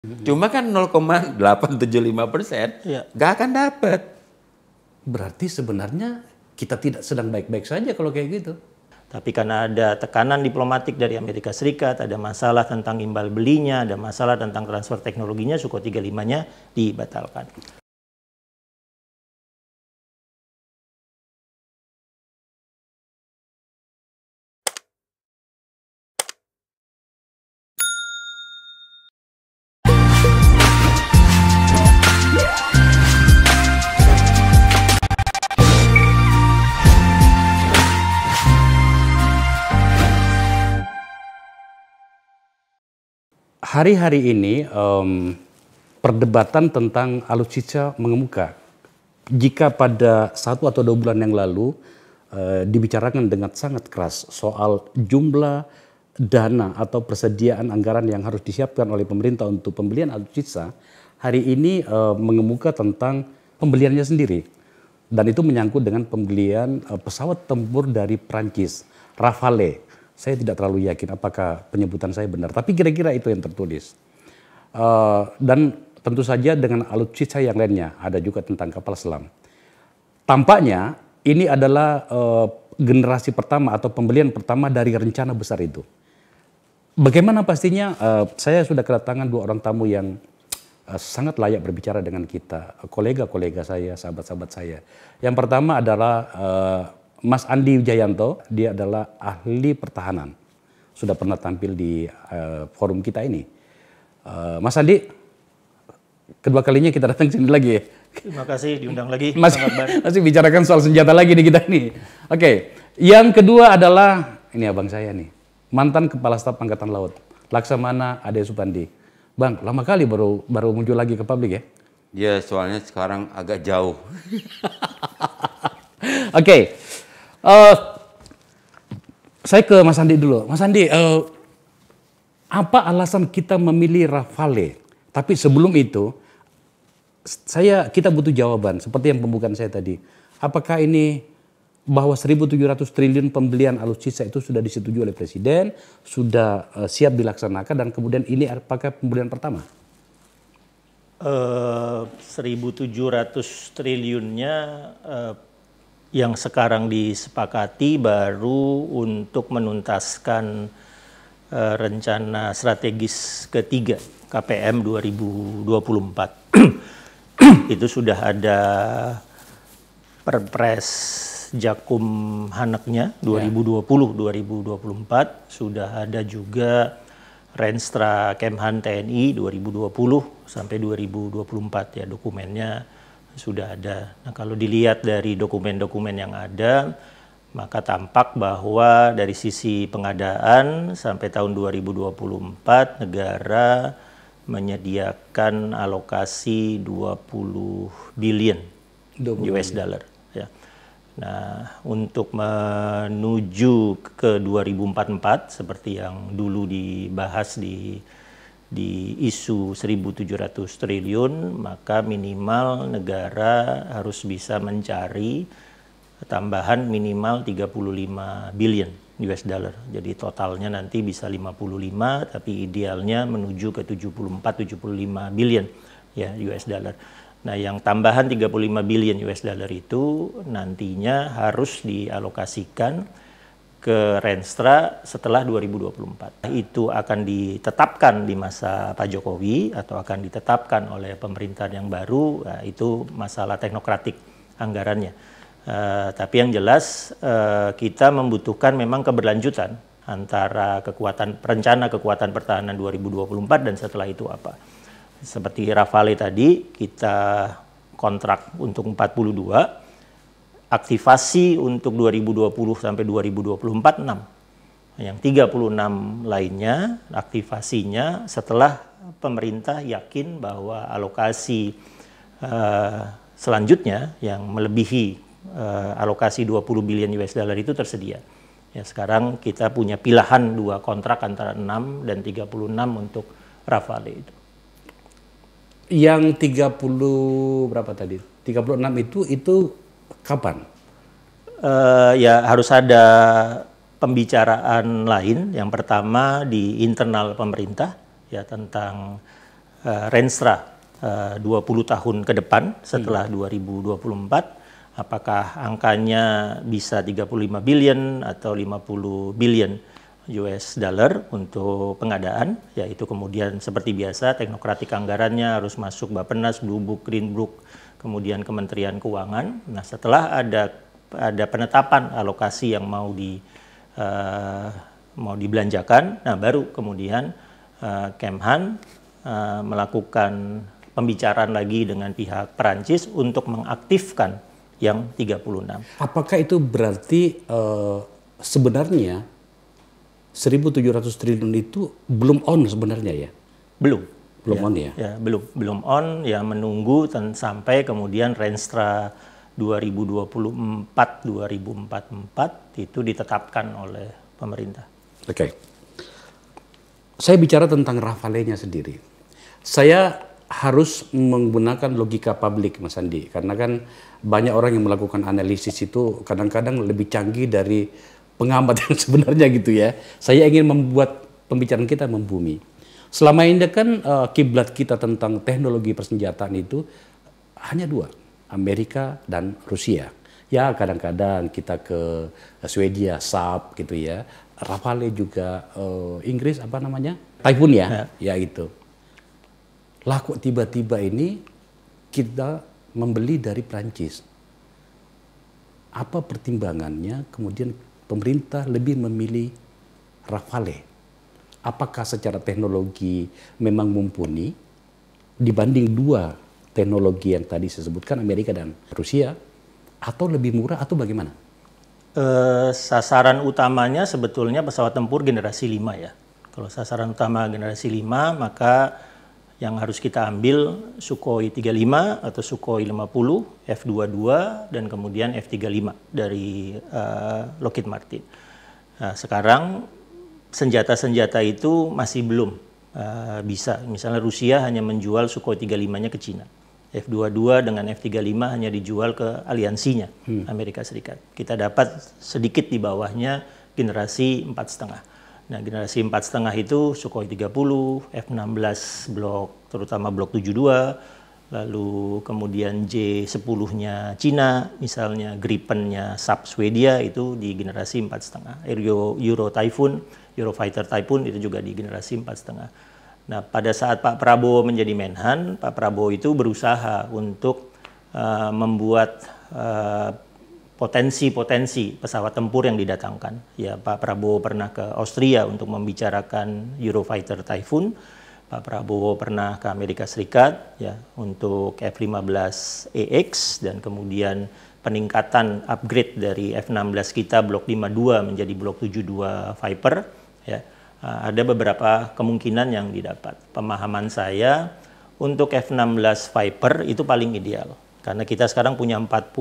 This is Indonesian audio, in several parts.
Cuma kan 0,875%, nggak akan dapat. Berarti sebenarnya kita tidak sedang baik-baik saja kalau kayak gitu. Tapi karena ada tekanan diplomatik dari Amerika Serikat, ada masalah tentang imbal belinya, ada masalah tentang transfer teknologinya, Sukhoi 35-nya dibatalkan. Hari-hari ini perdebatan tentang alutsista mengemuka. Jika pada 1 atau 2 bulan yang lalu dibicarakan dengan sangat keras soal jumlah dana atau persediaan anggaran yang harus disiapkan oleh pemerintah untuk pembelian alutsista, hari ini mengemuka tentang pembeliannya sendiri. Dan itu menyangkut dengan pembelian pesawat tempur dari Prancis, Rafale. Saya tidak terlalu yakin apakah penyebutan saya benar, tapi kira-kira itu yang tertulis. Dan tentu saja dengan alutsista yang lainnya, ada juga tentang kapal selam. Tampaknya ini adalah generasi pertama atau pembelian pertama dari rencana besar itu. Bagaimana pastinya, saya sudah kedatangan 2 orang tamu yang sangat layak berbicara dengan kita, kolega-kolega saya, sahabat-sahabat saya. Yang pertama adalah Mas Andi Wijayanto, dia adalah ahli pertahanan. Sudah pernah tampil di forum kita ini. Mas Andi, kedua kalinya kita datang sini lagi ya. Terima kasih diundang lagi. Masih bicarakan soal senjata lagi nih kita nih. Oke, yang kedua adalah, ini abang saya nih, mantan Kepala Staf Angkatan Laut, Laksamana Ade Supandi. Bang, lama kali baru muncul lagi ke publik ya? Ya, soalnya sekarang agak jauh. Oke. Saya ke Mas Andi dulu. Mas Andi, apa alasan kita memilih Rafale? Tapi sebelum itu, kita butuh jawaban. Seperti yang pembukaan saya tadi. Apakah ini bahwa 1.700 triliun pembelian alutsista itu sudah disetujui oleh Presiden, sudah siap dilaksanakan, dan kemudian ini apakah pembelian pertama? 1.700 triliunnya yang sekarang disepakati baru untuk menuntaskan rencana strategis ketiga KPM 2024. Itu sudah ada Perpres Jakum Haneknya 2020-2024, sudah ada juga Renstra Kemhan TNI 2020 sampai 2024 ya, dokumennya sudah ada. Nah, kalau dilihat dari dokumen-dokumen yang ada, maka tampak bahwa dari sisi pengadaan sampai tahun 2024 negara menyediakan alokasi 20 billion US dollar ya. Nah, untuk menuju ke 2044 seperti yang dulu dibahas di isu 1.700 triliun, maka minimal negara harus bisa mencari tambahan minimal 35 billion US dollar. Jadi totalnya nanti bisa 55, tapi idealnya menuju ke 74-75 billion ya US dollar. Nah, yang tambahan 35 billion US dollar itu nantinya harus dialokasikan ke Renstra setelah 2024. Itu akan ditetapkan di masa Pak Jokowi atau akan ditetapkan oleh pemerintahan yang baru, nah, itu masalah teknokratik anggarannya. Tapi yang jelas kita membutuhkan memang keberlanjutan antara rencana kekuatan pertahanan 2024 dan setelah itu apa. Seperti Rafale tadi, kita kontrak untuk 42, aktivasi untuk 2020 sampai 2024 6. Yang 36 lainnya aktivasinya setelah pemerintah yakin bahwa alokasi selanjutnya yang melebihi alokasi 20 billion US dollar itu tersedia. Ya, sekarang kita punya pilihan 2 kontrak antara 6 dan 36 untuk Rafale itu. Yang 30 berapa tadi? 36 itu kapan? Ya harus ada pembicaraan lain. Yang pertama di internal pemerintah ya tentang Renstra 20 tahun ke depan setelah 2024, apakah angkanya bisa 35 billion atau 50 billion US dollar untuk pengadaan, yaitu kemudian seperti biasa teknokratik anggarannya harus masuk Bappenas, Blue Book, Green Book, kemudian Kementerian Keuangan. Nah, setelah ada penetapan alokasi yang mau dibelanjakan, nah baru kemudian Kemhan melakukan pembicaraan lagi dengan pihak Perancis untuk mengaktifkan yang 36. Apakah itu berarti sebenarnya 1.700 triliun itu belum on sebenarnya ya? Belum on ya? Ya, belum on, ya menunggu sampai kemudian Renstra 2024-2044 itu ditetapkan oleh pemerintah. Oke. Saya bicara tentang Rafale-nya sendiri. Saya harus menggunakan logika publik, Mas Andi, karena kan banyak orang yang melakukan analisis itu kadang-kadang lebih canggih dari pengamat yang sebenarnya gitu ya. Saya ingin membuat pembicaraan kita membumi. Selama ini kan kiblat kita tentang teknologi persenjataan itu hanya dua, Amerika dan Rusia. Ya kadang-kadang kita ke Swedia, Saab gitu ya. Rafale juga Inggris apa namanya? Typhoon ya, ya itu. Lah kok tiba-tiba ini kita membeli dari Prancis. Apa pertimbangannya kemudian pemerintah lebih memilih Rafale? Apakah secara teknologi memang mumpuni dibanding dua teknologi yang tadi saya sebutkan Amerika dan Rusia, atau lebih murah atau bagaimana? Sasaran utamanya sebetulnya pesawat tempur generasi 5 ya. Kalau sasaran utama generasi 5, maka yang harus kita ambil Sukhoi 35 atau Sukhoi 50, F-22, dan kemudian F-35 dari Lockheed Martin. Nah, sekarang senjata-senjata itu masih belum bisa. Misalnya Rusia hanya menjual Sukhoi 35-nya ke Cina. F-22 dengan F-35 hanya dijual ke aliansinya, Amerika Serikat. Kita dapat sedikit di bawahnya generasi 4,5. Nah, generasi 4,5 itu Sukhoi 30, F-16 blok, terutama blok 72, lalu kemudian J-10-nya Cina, misalnya Gripen-nya Saab Swedia itu di generasi 4,5. Euro Typhoon, Eurofighter Typhoon itu juga di generasi 4,5. Nah, pada saat Pak Prabowo menjadi Menhan, Pak Prabowo itu berusaha untuk membuat potensi-potensi pesawat tempur yang didatangkan. Ya, Pak Prabowo pernah ke Austria untuk membicarakan Eurofighter Typhoon. Pak Prabowo pernah ke Amerika Serikat ya untuk F-15EX, dan kemudian peningkatan upgrade dari F-16 kita Blok 52 menjadi Blok 72 Viper ya. Ada beberapa kemungkinan yang didapat. Pemahaman saya untuk F-16 Viper itu paling ideal. Karena kita sekarang punya 40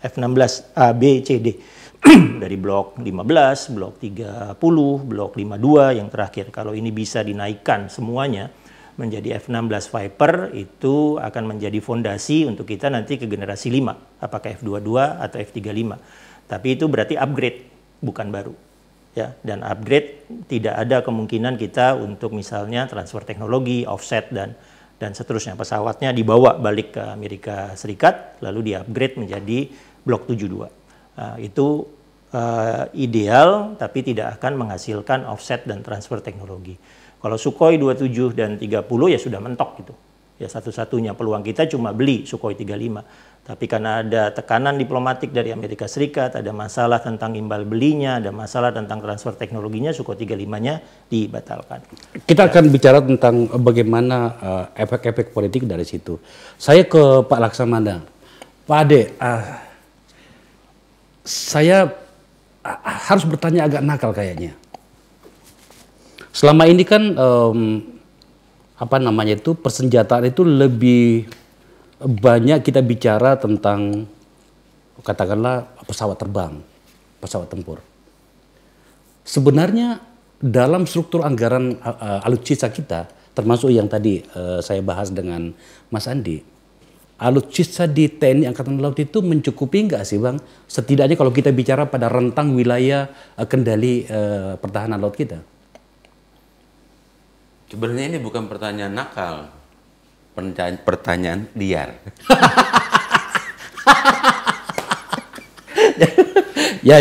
F-16 A, B, C, D. Dari blok 15, blok 30, blok 52 yang terakhir. Kalau ini bisa dinaikkan semuanya menjadi F-16 Viper, itu akan menjadi fondasi untuk kita nanti ke generasi 5. Apakah F-22 atau F-35. Tapi itu berarti upgrade, bukan baru. Ya, dan upgrade tidak ada kemungkinan kita untuk misalnya transfer teknologi, offset dan seterusnya. Pesawatnya dibawa balik ke Amerika Serikat lalu di-upgrade menjadi Blok 72. Itu ideal tapi tidak akan menghasilkan offset dan transfer teknologi. Kalau Sukhoi 27 dan 30 ya sudah mentok gitu. Ya satu-satunya peluang kita cuma beli Sukhoi 35. Tapi karena ada tekanan diplomatik dari Amerika Serikat, ada masalah tentang imbal belinya, ada masalah tentang transfer teknologinya, Sukhoi 35-nya dibatalkan. Kita akan bicara tentang bagaimana efek-efek politik dari situ. Saya ke Pak Laksamana. Pak Ade, saya harus bertanya agak nakal kayaknya. Selama ini kan persenjataan itu lebih banyak kita bicara tentang katakanlah pesawat terbang, pesawat tempur. Sebenarnya dalam struktur anggaran alutsista kita, termasuk yang tadi saya bahas dengan Mas Andi, alutsista di TNI Angkatan Laut itu mencukupi nggak sih Bang? Setidaknya kalau kita bicara pada rentang wilayah kendali pertahanan laut kita. Sebenarnya ini bukan pertanyaan nakal. pertanyaan liar. Ya.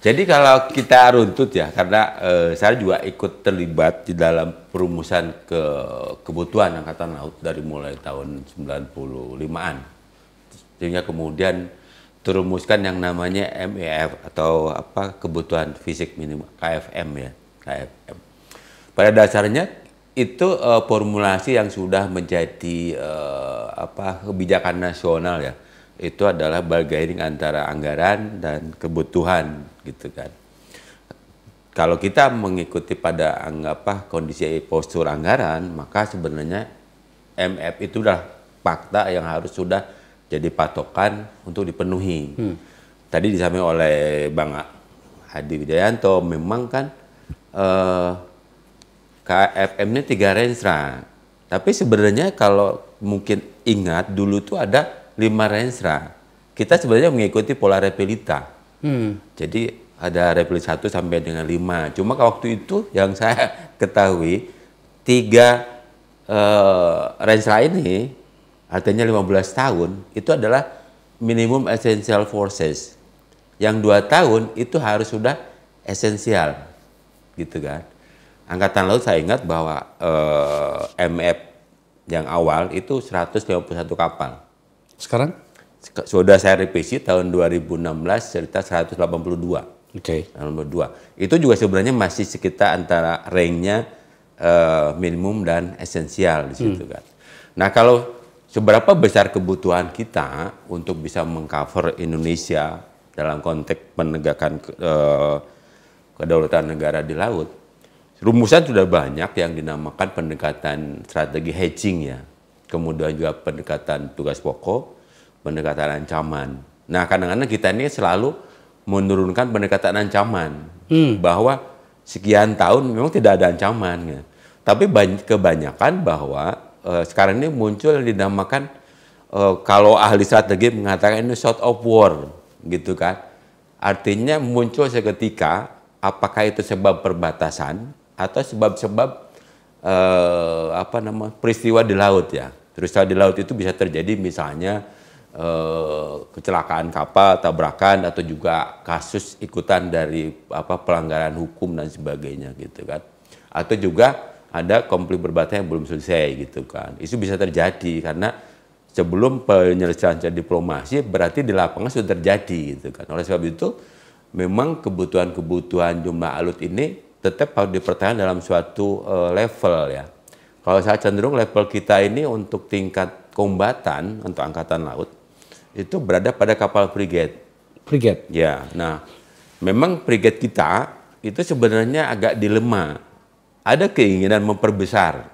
Jadi kalau kita runtut ya, karena saya juga ikut terlibat di dalam perumusan kebutuhan Angkatan Laut dari mulai tahun 95-an. Sehingga kemudian terumuskan yang namanya MEF atau kebutuhan fisik minimum, KFM ya, KFM. Pada dasarnya itu formulasi yang sudah menjadi kebijakan nasional ya. Itu adalah bargaining antara anggaran dan kebutuhan gitu kan. Kalau kita mengikuti pada kondisi postur anggaran, maka sebenarnya MF itu adalah fakta yang harus sudah jadi patokan untuk dipenuhi. Tadi disampaikan oleh Bang Hadi Wijayanto, memang kan KFM ini 3 renstra. Tapi sebenarnya kalau mungkin ingat dulu tuh ada 5 renstra. Kita sebenarnya mengikuti pola repelita. Jadi ada repelit 1 sampai dengan 5. Cuma waktu itu yang saya ketahui 3 renstra ini artinya 15 tahun itu adalah minimum essential forces. Yang 2 tahun itu harus sudah esensial. Gitu kan. Angkatan Laut saya ingat bahwa MF yang awal itu 151 kapal. Sekarang? Sudah saya revisi tahun 2016 cerita 182. Oke. 82. Itu juga sebenarnya masih sekitar antara range-nya minimum dan esensial di situ kan. Nah, kalau seberapa besar kebutuhan kita untuk bisa mengcover Indonesia dalam konteks penegakan kedaulatan negara di laut, rumusan sudah banyak yang dinamakan pendekatan strategi hedging ya. Kemudian juga pendekatan tugas pokok, pendekatan ancaman. Nah, kadang-kadang kita ini selalu menurunkan pendekatan ancaman. Bahwa sekian tahun memang tidak ada ancaman. Ya. Tapi kebanyakan bahwa sekarang ini muncul yang dinamakan, kalau ahli strategi mengatakan ini shot of war. Gitu kan. Artinya muncul seketika, apakah itu sebab perbatasan atau sebab-sebab peristiwa di laut ya. Peristiwa di laut itu bisa terjadi misalnya kecelakaan kapal, tabrakan, atau juga kasus ikutan dari pelanggaran hukum dan sebagainya gitu kan. Atau juga ada konflik perbatasan yang belum selesai gitu kan. Itu bisa terjadi karena sebelum penyelesaian diplomasi berarti di lapangan sudah terjadi gitu kan. Oleh sebab itu memang kebutuhan jumlah alut ini tetap harus dipertahankan dalam suatu level ya. Kalau saya cenderung level kita ini untuk tingkat kombatan untuk Angkatan Laut itu berada pada kapal frigate. Frigate? Ya, nah memang frigate kita itu sebenarnya agak dilema. Ada keinginan memperbesar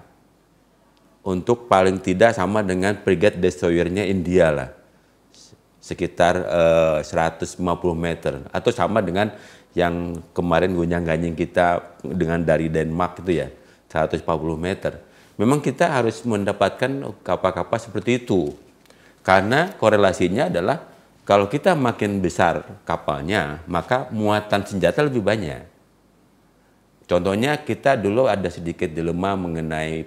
untuk paling tidak sama dengan frigate destroyernya India lah. Sekitar 150 meter atau sama dengan yang kemarin gonjang-ganjing kita dengan dari Denmark itu ya 140 meter. Memang kita harus mendapatkan kapal-kapal seperti itu karena korelasinya adalah kalau kita makin besar kapalnya maka muatan senjata lebih banyak. Contohnya kita dulu ada sedikit dilema mengenai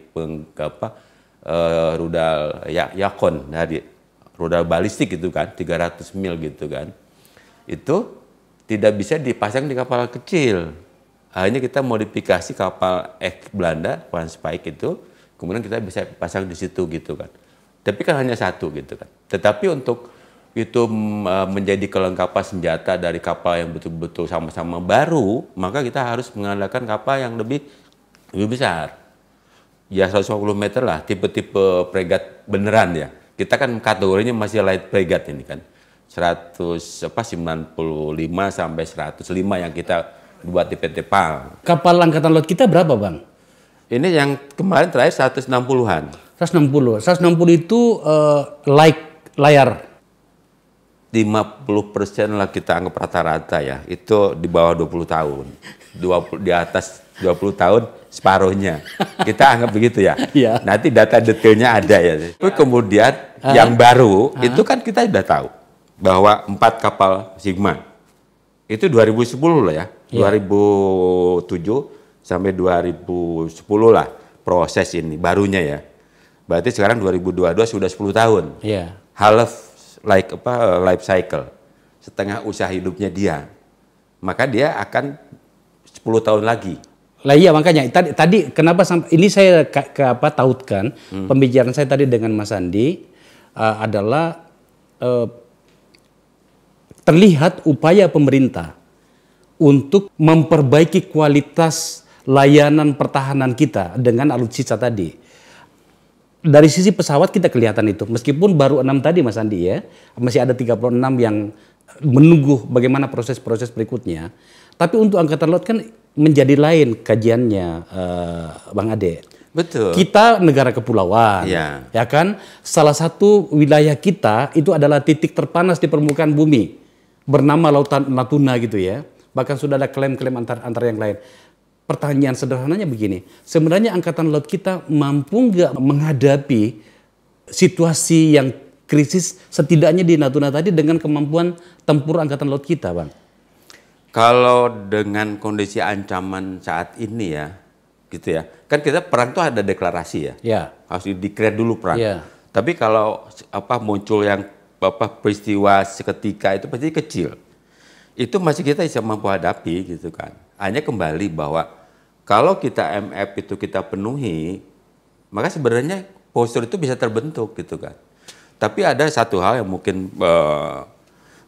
rudal Yakon dari rudal balistik itu kan 300 mil gitu kan. Itu tidak bisa dipasang di kapal kecil. Akhirnya kita modifikasi kapal Belanda, Spike itu, kemudian kita bisa pasang di situ gitu kan. Tapi kan hanya satu gitu kan. Tetapi untuk itu menjadi kelengkapan senjata dari kapal yang betul-betul sama-sama baru, maka kita harus mengandalkan kapal yang lebih besar. Ya 150 meter lah, tipe-tipe fregat beneran ya. Kita kan kategorinya masih light fregat ini kan. 95 sampai 105 yang kita buat di PT PAL. Kapal Angkatan Laut kita berapa, Bang? Ini yang kemarin terakhir 160-an. 160 itu layar. 50% lah kita anggap rata-rata ya. Itu di bawah 20 tahun. Di atas 20 tahun separuhnya. Kita anggap begitu ya. Iya. Nanti data detailnya ada ya. Tapi kemudian yang baru itu kan kita sudah tahu bahwa 4 kapal Sigma itu 2010 lah ya, 2007 sampai 2010 lah proses ini barunya ya. Berarti sekarang 2022 sudah 10 tahun. Iya. Life cycle. Setengah usaha hidupnya dia. Maka dia akan 10 tahun lagi. Lah iya, makanya tadi kenapa ini saya tautkan pembicaraan saya tadi dengan Mas Andi adalah terlihat upaya pemerintah untuk memperbaiki kualitas layanan pertahanan kita dengan alutsista tadi. Dari sisi pesawat kita kelihatan itu, meskipun baru 6 tadi Mas Andi ya, masih ada 36 yang menunggu bagaimana proses-proses berikutnya. Tapi untuk Angkatan Laut kan menjadi lain kajiannya, Bang Ade. Betul. Kita negara kepulauan, ya kan? Salah satu wilayah kita itu adalah titik terpanas di permukaan bumi, bernama Lautan Natuna gitu ya. Bahkan sudah ada klaim-klaim antar yang lain. Pertanyaan sederhananya begini, sebenarnya Angkatan Laut kita mampu nggak menghadapi situasi yang krisis setidaknya di Natuna tadi dengan kemampuan tempur Angkatan Laut kita, Bang? Kalau dengan kondisi ancaman saat ini ya, gitu ya, kan kita perang tuh ada deklarasi ya, harus dideklar dulu perang. Tapi kalau muncul yang peristiwa seketika itu pasti kecil. Itu masih kita bisa mampu hadapi gitu kan. Hanya kembali bahwa kalau kita MF itu kita penuhi, maka sebenarnya postur itu bisa terbentuk gitu kan. Tapi ada satu hal yang mungkin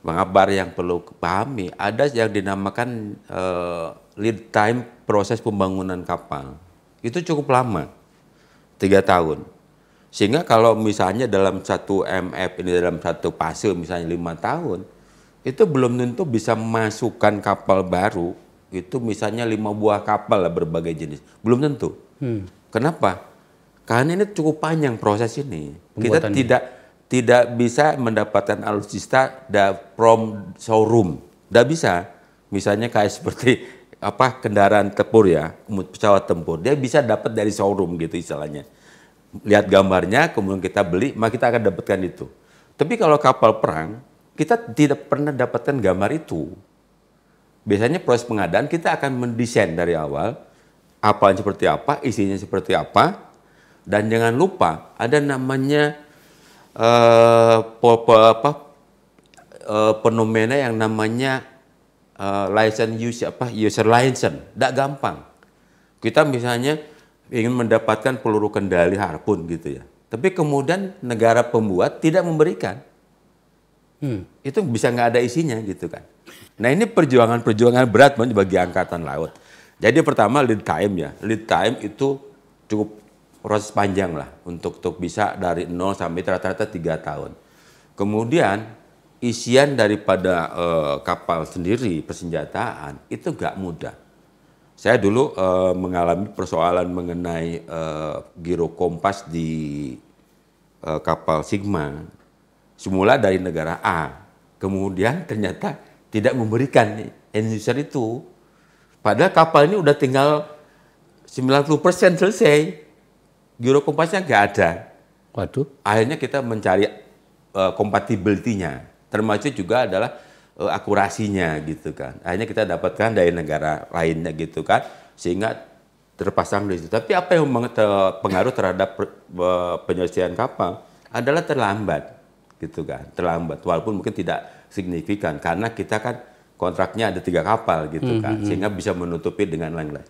Bang Akbar yang perlu pahami, ada yang dinamakan lead time proses pembangunan kapal. Itu cukup lama, 3 tahun. Sehingga kalau misalnya dalam satu MF ini dalam satu fase misalnya 5 tahun, itu belum tentu bisa masukkan kapal baru, itu misalnya 5 buah kapal lah berbagai jenis. Belum tentu. Kenapa? Karena ini cukup panjang proses ini. Kita tidak bisa mendapatkan alutsista from showroom. Tidak bisa. Misalnya kayak seperti kendaraan tempur ya, pesawat tempur. Dia bisa dapat dari showroom gitu istilahnya. Lihat gambarnya, kemudian kita beli, maka kita akan dapatkan itu. Tapi kalau kapal perang, kita tidak pernah dapatkan gambar itu. Biasanya proses pengadaan kita akan mendesain dari awal, apalnya seperti apa, isinya seperti apa, dan jangan lupa ada namanya fenomena yang namanya user license, tidak gampang. Kita misalnya ingin mendapatkan peluru kendali Harpoon gitu ya, tapi kemudian negara pembuat tidak memberikan. Itu bisa nggak ada isinya gitu kan. Nah ini perjuangan berat bagi Angkatan Laut. Jadi pertama lead time ya, lead time itu cukup proses panjang lah untuk bisa dari 0 sampai rata-rata 3 tahun. Kemudian isian daripada kapal sendiri, persenjataan itu nggak mudah. Saya dulu mengalami persoalan mengenai giro kompas di kapal Sigma. Semula dari negara A, kemudian ternyata tidak memberikan end user itu. Padahal kapal ini udah tinggal 90% selesai, giro kompasnya nggak ada. Waduh. Akhirnya kita mencari compatibility-nya, termasuk juga adalah akurasinya gitu kan. Akhirnya kita dapatkan dari negara lainnya gitu kan, sehingga terpasang di situ. Tapi apa yang pengaruh terhadap penyelesaian kapal adalah terlambat. Gitu kan, terlambat walaupun mungkin tidak signifikan karena kita kan kontraknya ada 3 kapal gitu kan, sehingga bisa menutupi dengan lain-lain.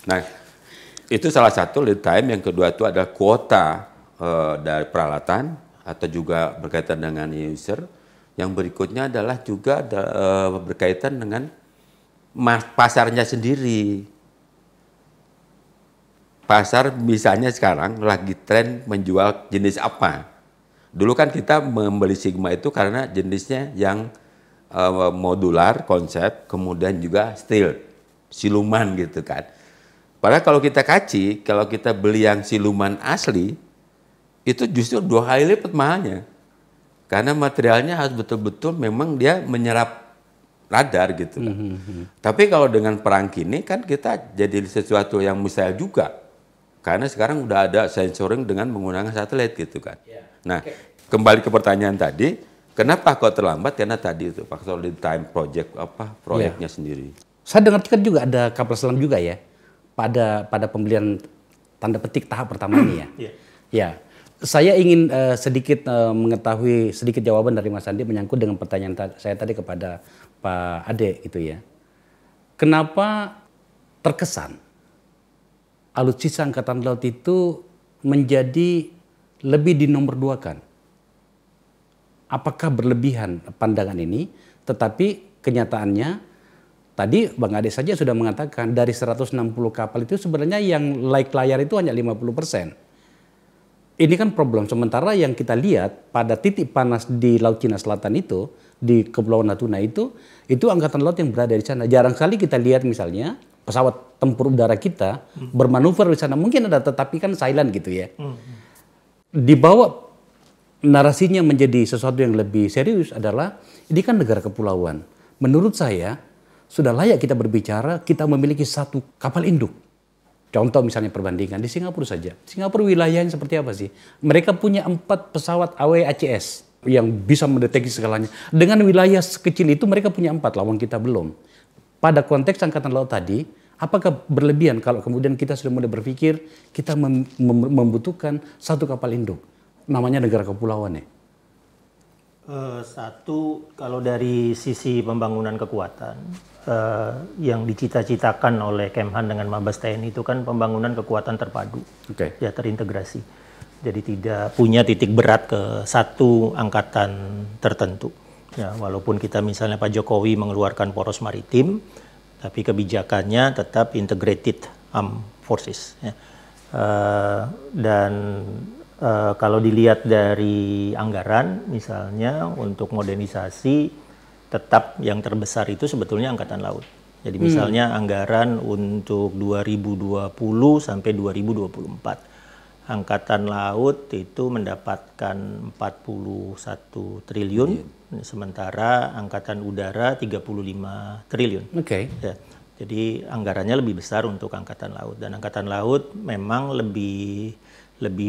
Nah itu salah satu lead time. Yang kedua itu adalah kuota dari peralatan atau juga berkaitan dengan user. Yang berikutnya adalah juga berkaitan dengan pasarnya sendiri. Pasar misalnya sekarang lagi tren menjual jenis apa. Dulu kan kita membeli Sigma itu karena jenisnya yang modular konsep, kemudian juga steel, siluman gitu kan. Padahal kalau kita kaji, kalau kita beli yang siluman asli, itu justru 2 kali lipat mahalnya. Karena materialnya harus betul-betul memang dia menyerap radar gitu kan. Tapi kalau dengan perang kini kan kita jadi sesuatu yang mustahil juga. Karena sekarang udah ada sensoring dengan menggunakan satelit gitu kan. Nah, kembali ke pertanyaan tadi, kenapa kok terlambat? Karena tadi itu faktor lead time proyeknya sendiri. Saya dengar juga ada kapal selam juga ya pada pembelian tanda petik tahap pertama ini ya. Iya. Ya, saya ingin sedikit mengetahui sedikit jawaban dari Mas Andi menyangkut dengan pertanyaan saya tadi kepada Pak Ade itu ya. Kenapa terkesan alutsista Angkatan Laut itu menjadi lebih dinomorduakan? Apakah berlebihan pandangan ini? Tetapi kenyataannya tadi Bang Ade saja sudah mengatakan dari 160 kapal itu sebenarnya yang layar itu hanya 50%. Ini kan problem. Sementara yang kita lihat pada titik panas di Laut Cina Selatan itu, di Kepulauan Natuna itu Angkatan Laut yang berada di sana. Jarang sekali kita lihat misalnya pesawat tempur udara kita bermanuver di sana. Mungkin ada, tetapi kan silent gitu ya. Dibawa narasinya menjadi sesuatu yang lebih serius adalah ini kan negara kepulauan. Menurut saya sudah layak kita berbicara kita memiliki satu kapal induk. Contoh misalnya perbandingan di Singapura saja. Singapura wilayahnya seperti apa sih? Mereka punya 4 pesawat AWACS yang bisa mendeteksi segalanya. Dengan wilayah sekecil itu mereka punya 4, lawan kita belum. Pada konteks Angkatan Laut tadi, apakah berlebihan kalau kemudian kita sudah mulai berpikir kita membutuhkan satu kapal induk? Namanya negara kepulauan ya? Satu, kalau dari sisi pembangunan kekuatan, yang dicita-citakan oleh Kemhan dengan Mabes TNI itu kan pembangunan kekuatan terpadu, ya terintegrasi. Jadi tidak punya titik berat ke satu angkatan tertentu. Ya, walaupun kita misalnya Pak Jokowi mengeluarkan poros maritim, tapi kebijakannya tetap integrated armed forces. Ya. Kalau dilihat dari anggaran, misalnya untuk modernisasi, tetap yang terbesar itu sebetulnya Angkatan Laut. Jadi misalnya anggaran untuk 2020 sampai 2024, Angkatan Laut itu mendapatkan 41 triliun, sementara Angkatan Udara 35 triliun. Ya, jadi anggarannya lebih besar untuk Angkatan Laut, dan Angkatan Laut memang lebih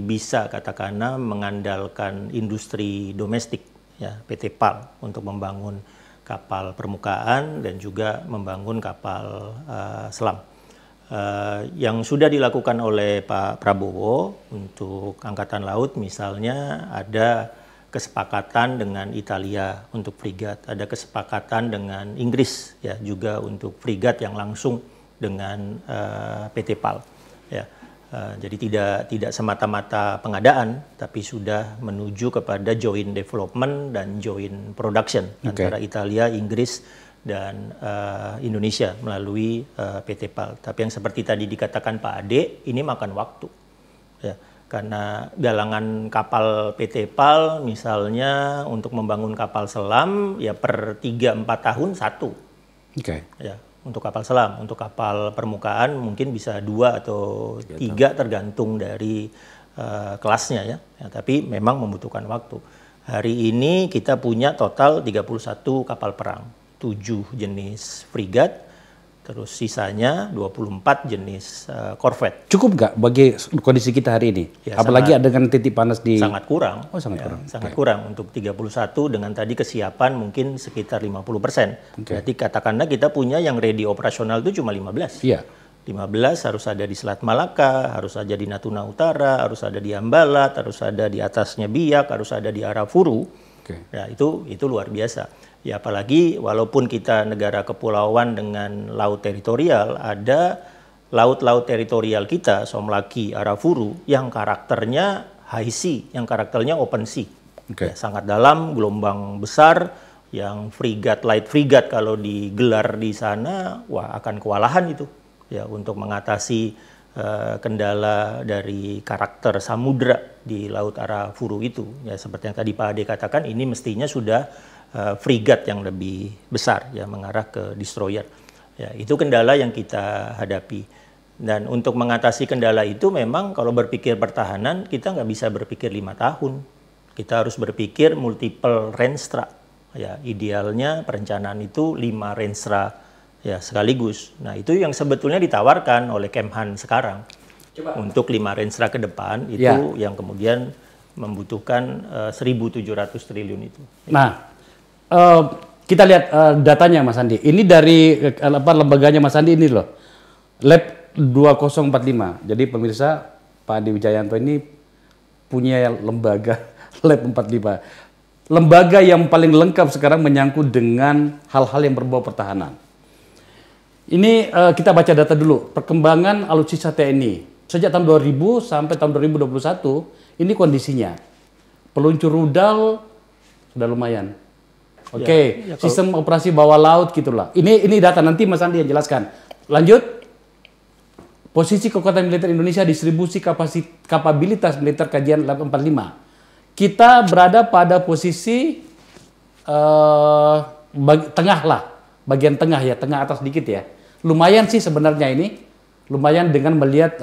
bisa katakanlah mengandalkan industri domestik, ya PT PAL untuk membangun kapal permukaan dan juga membangun kapal selam. Yang sudah dilakukan oleh Pak Prabowo untuk Angkatan Laut, misalnya ada kesepakatan dengan Italia untuk frigat, ada kesepakatan dengan Inggris ya juga untuk frigat yang langsung dengan PT PAL. Ya. Jadi tidak semata-mata pengadaan, tapi sudah menuju kepada joint development dan joint production antara Italia, Inggris, dan Indonesia melalui PT PAL. Tapi yang seperti tadi dikatakan Pak Ade, ini makan waktu, ya, karena galangan kapal PT PAL misalnya untuk membangun kapal selam ya per 3-4 tahun satu. Ya. Untuk kapal selam, untuk kapal permukaan mungkin bisa 2 atau 3 tergantung dari kelasnya ya. Tapi memang membutuhkan waktu. Hari ini kita punya total 31 kapal perang, 7 jenis frigat, terus sisanya 24 jenis korvet. Cukup nggak bagi kondisi kita hari ini? Ya, apalagi ada dengan titik panas di... Sangat kurang. Oh, sangat kurang. Sangat kurang. Untuk 31 dengan tadi kesiapan mungkin sekitar 50%. Berarti katakanlah kita punya yang ready operasional itu cuma 15. Iya. 15 harus ada di Selat Malaka, harus ada di Natuna Utara, harus ada di Ambalat, harus ada di atasnya Biak, harus ada di Arafuru. Ya, itu luar biasa. Ya, apalagi walaupun kita negara kepulauan dengan laut teritorial, ada laut-laut teritorial kita, Somlaki, Arafuru, yang karakternya high sea, yang karakternya open sea. Ya, sangat dalam, gelombang besar, yang frigat, light frigat kalau digelar di sana, wah akan kewalahan itu. Ya, untuk mengatasi kendala dari karakter samudra di Laut Arafuru itu. Ya, seperti yang tadi Pak Ade katakan, ini mestinya sudah frigat yang lebih besar, ya mengarah ke destroyer. Ya, itu kendala yang kita hadapi. Dan untuk mengatasi kendala itu memang kalau berpikir pertahanan, kita nggak bisa berpikir 5 tahun. Kita harus berpikir multiple renstra. Ya, idealnya perencanaan itu 5 renstra ya sekaligus. Nah, itu yang sebetulnya ditawarkan oleh Kemhan sekarang. Untuk 5 renstra ke depan itu yang kemudian membutuhkan 1.700 triliun itu. Nah, kita lihat datanya Mas Andi. Ini dari lembaganya Mas Andi ini loh. Lab 2045. Jadi pemirsa Pak Andi Wijayanto ini punya lembaga Lab 45. Lembaga yang paling lengkap sekarang menyangkut dengan hal-hal yang berbau pertahanan. Ini kita baca data dulu, perkembangan alutsista TNI. Sejak tahun 2000 sampai tahun 2021, ini kondisinya. Peluncur rudal sudah lumayan. Oke, sistem operasi bawah laut gitulah. Ini data, nanti Mas Andi yang jelaskan. Lanjut. Posisi kekuatan militer Indonesia, distribusi kapabilitas militer kajian Lab 45. Kita berada pada posisi tengah lah, bagian tengah ya, tengah atas dikit ya. Lumayan sih sebenarnya ini, lumayan dengan melihat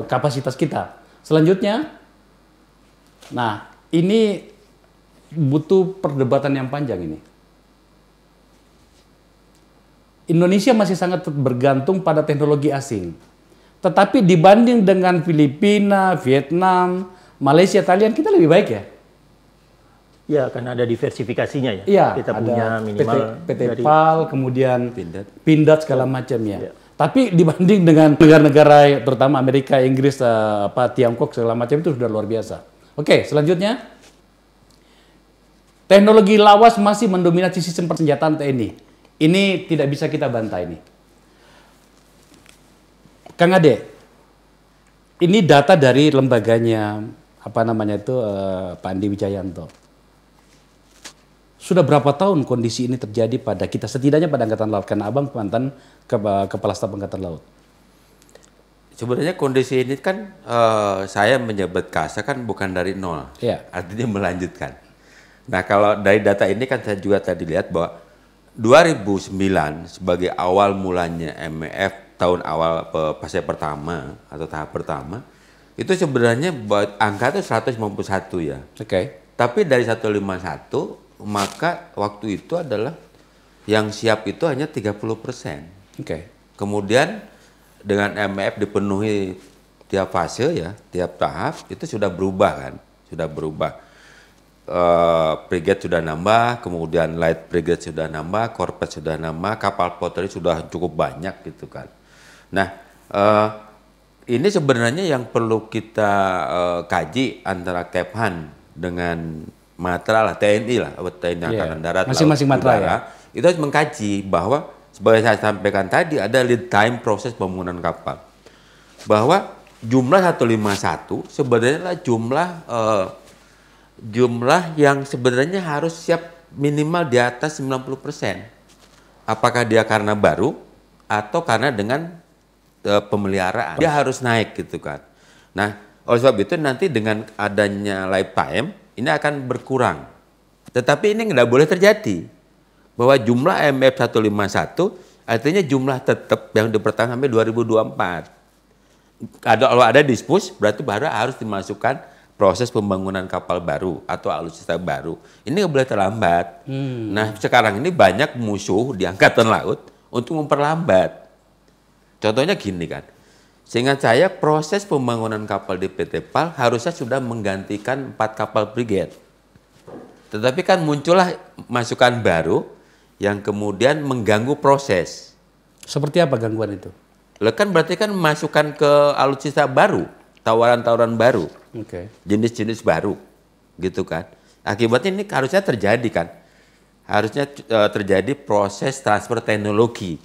kapasitas kita. Selanjutnya, nah ini butuh perdebatan yang panjang ini. Indonesia masih sangat bergantung pada teknologi asing. Tetapi dibanding dengan Filipina, Vietnam, Malaysia, Thailand, kita lebih baik ya? Ya, karena ada diversifikasinya ya. Iya, kita ada punya minimal PT PAL, kemudian Pindad segala macam ya. Ya. Tapi dibanding dengan negara-negara terutama Amerika, Inggris, Tiongkok segala macam itu sudah luar biasa. Oke, selanjutnya. Teknologi lawas masih mendominasi sistem persenjataan TNI. Ini tidak bisa kita bantah ini. Kang Ade, ini data dari lembaganya Pak Andi Wijayanto. Sudah berapa tahun kondisi ini terjadi pada kita, setidaknya pada Angkatan Laut, karena Abang mantan Kepala Staf Angkatan Laut. Sebenarnya kondisi ini kan saya menyebut kasa kan bukan dari nol, artinya melanjutkan. Nah kalau dari data ini kan saya juga tadi lihat bahwa 2009 sebagai awal mulanya MEF, tahun awal fase pertama atau tahap pertama, itu sebenarnya angka itu 151 ya. Oke. Tapi dari 151 maka waktu itu adalah yang siap itu hanya 30%. Oke. Kemudian dengan MEF dipenuhi tiap fase ya, tiap tahap itu sudah berubah kan, sudah berubah. Brigade sudah nambah, kemudian light brigade sudah nambah, korpet sudah nambah, kapal potri sudah cukup banyak gitu kan. Nah, ini sebenarnya yang perlu kita kaji antara Kephan dengan Matra lah, TNI lah, TNI Angkatan Darat, masing-masing Matra ya. Itu harus mengkaji bahwa sebagai saya sampaikan tadi ada lead time proses pembangunan kapal. Bahwa jumlah 151 sebenarnya adalah jumlah yang sebenarnya harus siap minimal di atas 90%. Apakah dia karena baru atau karena dengan pemeliharaan. Dia harus naik gitu kan. Nah, oleh sebab itu nanti dengan adanya lifetime ini akan berkurang. Tetapi ini nggak boleh terjadi. Bahwa jumlah MEF 151 artinya jumlah tetap yang dipertahankan sampai 2024. Kalau ada dispus berarti baru harus dimasukkan proses pembangunan kapal baru atau alutsista baru. Ini nggak boleh terlambat. Nah, sekarang ini banyak musuh di Angkatan Laut untuk memperlambat. Contohnya gini kan, seingat saya proses pembangunan kapal di PT PAL harusnya sudah menggantikan 4 kapal brigade. Tetapi kan muncullah masukan baru yang kemudian mengganggu proses. Seperti apa gangguan itu? Kan berarti kan masukan ke alutsista baru, tawaran-tawaran baru. Jenis-jenis baru gitu kan. Akibatnya ini harusnya terjadi kan. Harusnya terjadi proses transfer teknologi.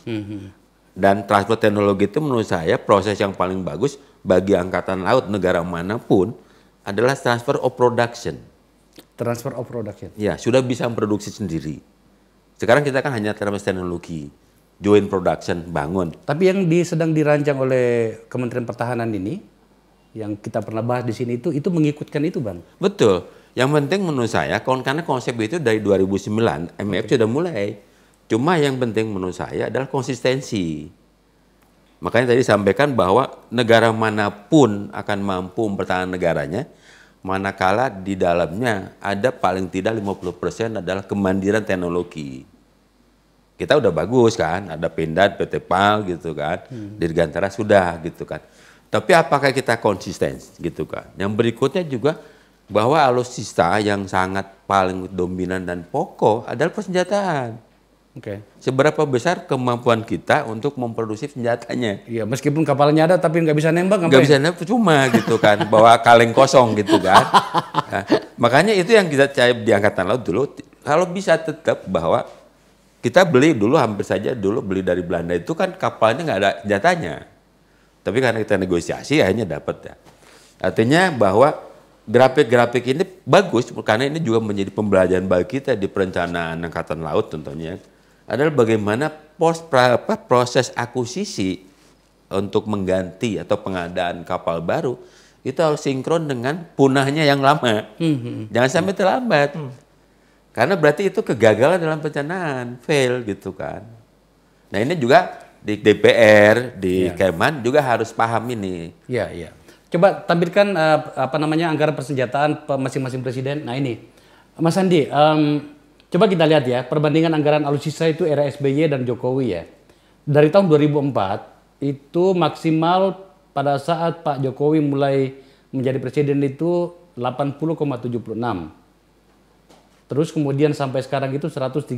Dan transfer teknologi itu menurut saya proses yang paling bagus bagi Angkatan Laut negara manapun adalah transfer of production. Transfer of production. Ya, sudah bisa memproduksi sendiri. Sekarang kita kan hanya transfer teknologi, joint production, bangun. Tapi yang sedang dirancang oleh Kementerian Pertahanan ini yang kita pernah bahas di sini itu mengikutkan itu, Bang. Betul. Yang penting menurut saya karena konsep itu dari 2009 MEF sudah mulai. Cuma yang penting menurut saya adalah konsistensi. Makanya tadi sampaikan bahwa negara manapun akan mampu mempertahankan negaranya manakala di dalamnya ada paling tidak 50% adalah kemandirian teknologi. Kita udah bagus kan, ada Pindad, PT PAL gitu kan. Dirgantara sudah gitu kan. Tapi apakah kita konsisten gitu kan? Yang berikutnya juga bahwa alutsista yang sangat paling dominan dan pokok adalah persenjataan. Oke. Seberapa besar kemampuan kita untuk memproduksi senjatanya? Iya, meskipun kapalnya ada tapi nggak bisa nembak, Nggak bisa nembak cuma gitu kan, bawa kaleng kosong gitu kan. Nah, makanya itu yang kita cari di Angkatan Laut dulu, kalau bisa tetap bahwa kita beli dulu hampir saja dulu beli dari Belanda itu kan kapalnya nggak ada senjatanya. Tapi karena kita negosiasi akhirnya dapat ya. Artinya bahwa grafik-grafik ini bagus karena ini juga menjadi pembelajaran bagi kita di perencanaan Angkatan Laut tentunya. Adalah bagaimana proses akuisisi untuk mengganti atau pengadaan kapal baru itu harus sinkron dengan punahnya yang lama. Jangan sampai terlambat. Karena berarti itu kegagalan dalam perencanaan, fail gitu kan. Nah ini juga di DPR, di Kemhan juga harus paham ini. Iya, iya. Coba tampilkan anggaran persenjataan masing-masing presiden. Nah ini, Mas Andi, coba kita lihat ya perbandingan anggaran alutsista itu era SBY dan Jokowi ya. Dari tahun 2004 itu maksimal pada saat Pak Jokowi mulai menjadi presiden itu 80,76. Terus kemudian sampai sekarang itu 136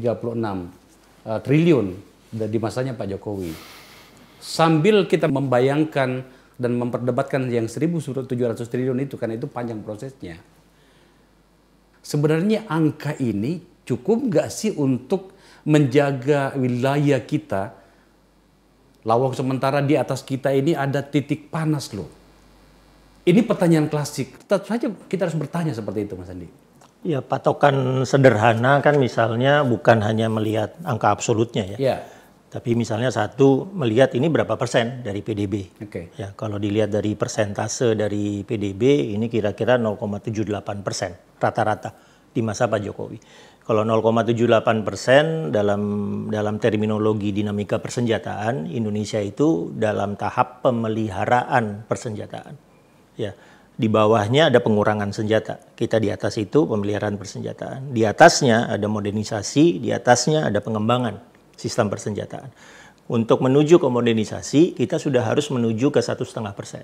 triliun di masanya Pak Jokowi. Sambil kita membayangkan dan memperdebatkan yang 1.700 triliun itu, karena itu panjang prosesnya. Sebenarnya angka ini cukup nggak sih untuk menjaga wilayah kita? Lawang sementara di atas kita ini ada titik panas loh. Ini pertanyaan klasik. Tetap saja kita harus bertanya seperti itu, Mas Andi. Ya, patokan sederhana kan misalnya bukan hanya melihat angka absolutnya ya. Ya. Tapi misalnya satu melihat ini berapa persen dari PDB. Oke. Ya, kalau dilihat dari persentase dari PDB ini kira-kira 0,78% rata-rata di masa Pak Jokowi. Kalau 0,78% dalam terminologi dinamika persenjataan, Indonesia itu dalam tahap pemeliharaan persenjataan. Ya, di bawahnya ada pengurangan senjata. Kita di atas itu pemeliharaan persenjataan. Di atasnya ada modernisasi, di atasnya ada pengembangan sistem persenjataan. Untuk menuju ke modernisasi, kita sudah harus menuju ke 1,5%.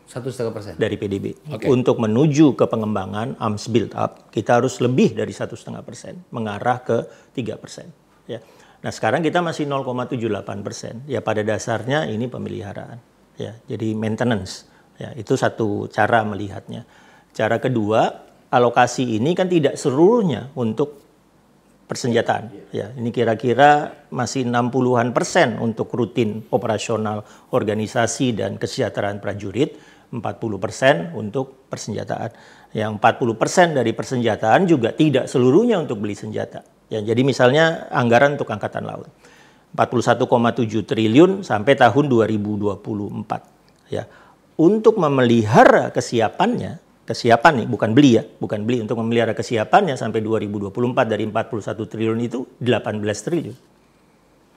1,5% dari PDB. Okay. Untuk menuju ke pengembangan arms build up, kita harus lebih dari 1,5%, mengarah ke 3%. Ya. Nah sekarang kita masih 0,78%. Ya pada dasarnya ini pemeliharaan. Ya, jadi maintenance. Ya, itu satu cara melihatnya. Cara kedua, alokasi ini kan tidak seluruhnya untuk persenjataan. Ya, ini kira-kira masih 60-an% untuk rutin operasional organisasi dan kesejahteraan prajurit, 40% untuk persenjataan. Yang 40% dari persenjataan juga tidak seluruhnya untuk beli senjata. Ya, jadi misalnya anggaran untuk Angkatan Laut 41,7 triliun sampai tahun 2024. Ya, untuk memelihara kesiapan nih, bukan beli untuk memelihara kesiapannya sampai 2024 dari 41 triliun itu 18 triliun.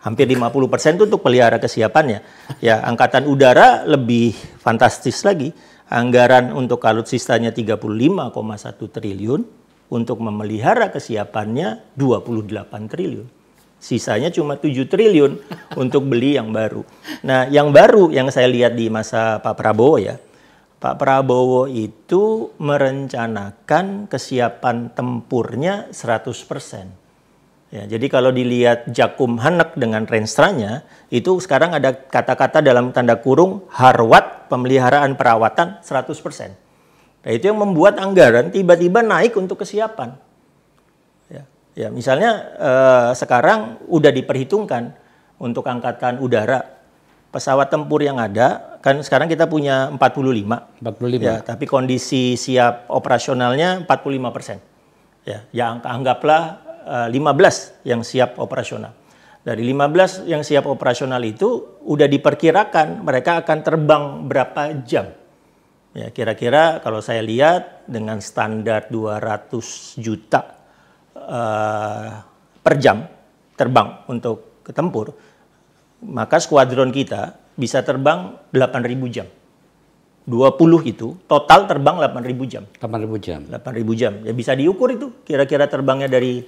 Hampir 50% itu untuk pelihara kesiapannya. Ya, Angkatan Udara lebih fantastis lagi. Anggaran untuk alutsistanya 35,1 triliun, untuk memelihara kesiapannya 28 triliun. Sisanya cuma 7 triliun untuk beli yang baru. Nah, yang baru yang saya lihat di masa Pak Prabowo ya, Pak Prabowo itu merencanakan kesiapan tempurnya 100%. Ya, jadi kalau dilihat Jakumhanek dengan Renstranya, itu sekarang ada kata-kata dalam tanda kurung harwat pemeliharaan perawatan 100%. Nah, itu yang membuat anggaran tiba-tiba naik untuk kesiapan. Ya, misalnya sekarang udah diperhitungkan untuk Angkatan Udara, pesawat tempur yang ada, kan sekarang kita punya 45. Ya, tapi kondisi siap operasionalnya 45%. Ya, anggaplah 15 yang siap operasional. Dari 15 yang siap operasional itu udah diperkirakan mereka akan terbang berapa jam. Ya, kira-kira kalau saya lihat dengan standar 200 juta per jam terbang untuk ke tempur, maka skuadron kita bisa terbang 8.000 jam. 20 itu total terbang 8.000 jam. 8.000 jam. 8.000 jam. Ya bisa diukur itu kira-kira terbangnya dari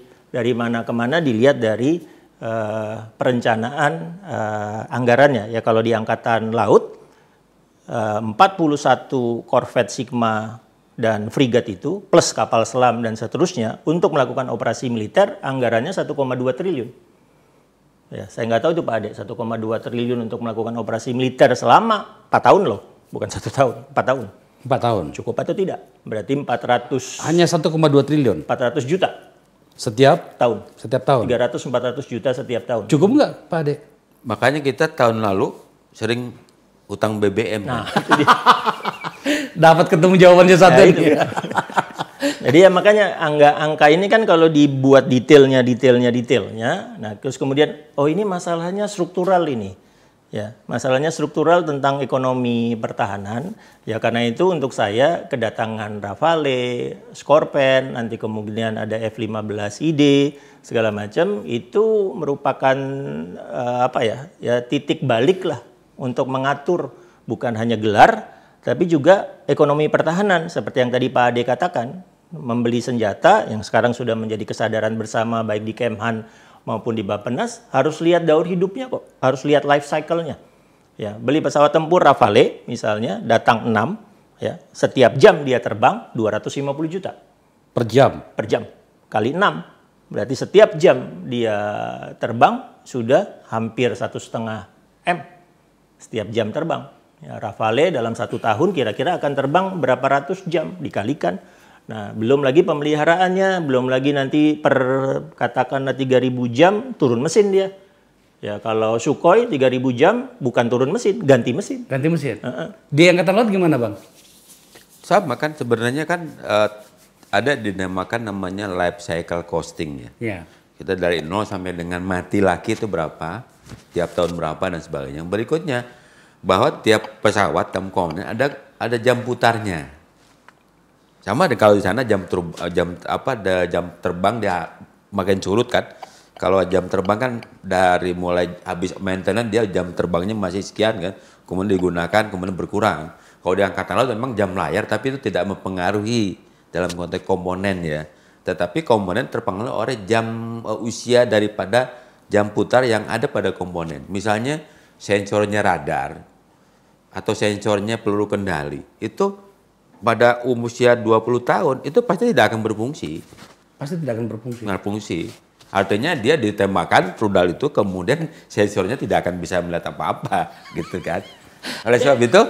mana ke mana dilihat dari perencanaan anggarannya. Ya kalau di Angkatan Laut 41 korvet Sigma dan frigat itu plus kapal selam dan seterusnya untuk melakukan operasi militer anggarannya 1,2 triliun. Ya, saya nggak tahu itu Pak Ade, 1,2 triliun untuk melakukan operasi militer selama 4 tahun loh, bukan 1 tahun, 4 tahun. 4 tahun. Cukup atau tidak? Berarti 400 Hanya 1,2 triliun 400 juta setiap tahun. setiap tahun. 300-400 juta setiap tahun. Cukup nggak Pak Ade? Makanya kita tahun lalu sering utang BBM. Nah, kan? itu dia. Dapat ketemu jawabannya satu Nah, ini. itu. Jadi ya makanya angka ini kan kalau dibuat detailnya, nah terus kemudian oh ini masalahnya struktural ini. Ya, masalahnya struktural tentang ekonomi pertahanan. Ya karena itu untuk saya kedatangan Rafale, Skorpen, nanti kemudian ada F-15ID segala macam itu merupakan titik balik lah untuk mengatur bukan hanya gelar tapi juga ekonomi pertahanan seperti yang tadi Pak Ade katakan, membeli senjata yang sekarang sudah menjadi kesadaran bersama baik di Kemhan maupun di Bappenas, harus lihat daur hidupnya kok, harus lihat life cycle-nya. Ya, beli pesawat tempur Rafale misalnya, datang 6, ya, setiap jam dia terbang 250 juta. Per jam. Per jam, kali 6. Berarti setiap jam dia terbang sudah hampir 1,5 M. Setiap jam terbang. Ya, Rafale dalam 1 tahun kira-kira akan terbang berapa ratus jam, dikalikan. Nah, belum lagi pemeliharaannya, belum lagi nanti katakanlah 3.000 jam turun mesin dia. Ya, kalau Sukhoi 3.000 jam bukan turun mesin, ganti mesin. Ganti mesin. Di Angkatan Laut gimana Bang? Sama kan sebenarnya kan ada dinamakan namanya life cycle costing ya. Iya. Kita dari 0 sampai dengan mati lagi itu berapa, tiap tahun berapa dan sebagainya. Yang berikutnya bahwa tiap pesawat komponen ada jam putarnya. Sama kalau di sana jam terbang dia makin surut kan. Kalau jam terbang kan dari mulai habis maintenance dia jam terbangnya masih sekian kan, kemudian digunakan kemudian berkurang. Kalau di Angkatan Laut memang jam layar tapi itu tidak mempengaruhi dalam konteks komponen ya. Tetapi komponen terpengaruh oleh jam usia daripada jam putar yang ada pada komponen. Misalnya sensornya radar atau sensornya peluru kendali itu pada usia 20 tahun itu pasti tidak akan berfungsi. Pasti tidak akan berfungsi. Nggak fungsi. Artinya dia ditembakkan rudal itu kemudian sensornya tidak akan bisa melihat apa-apa gitu kan. Oleh sebab itu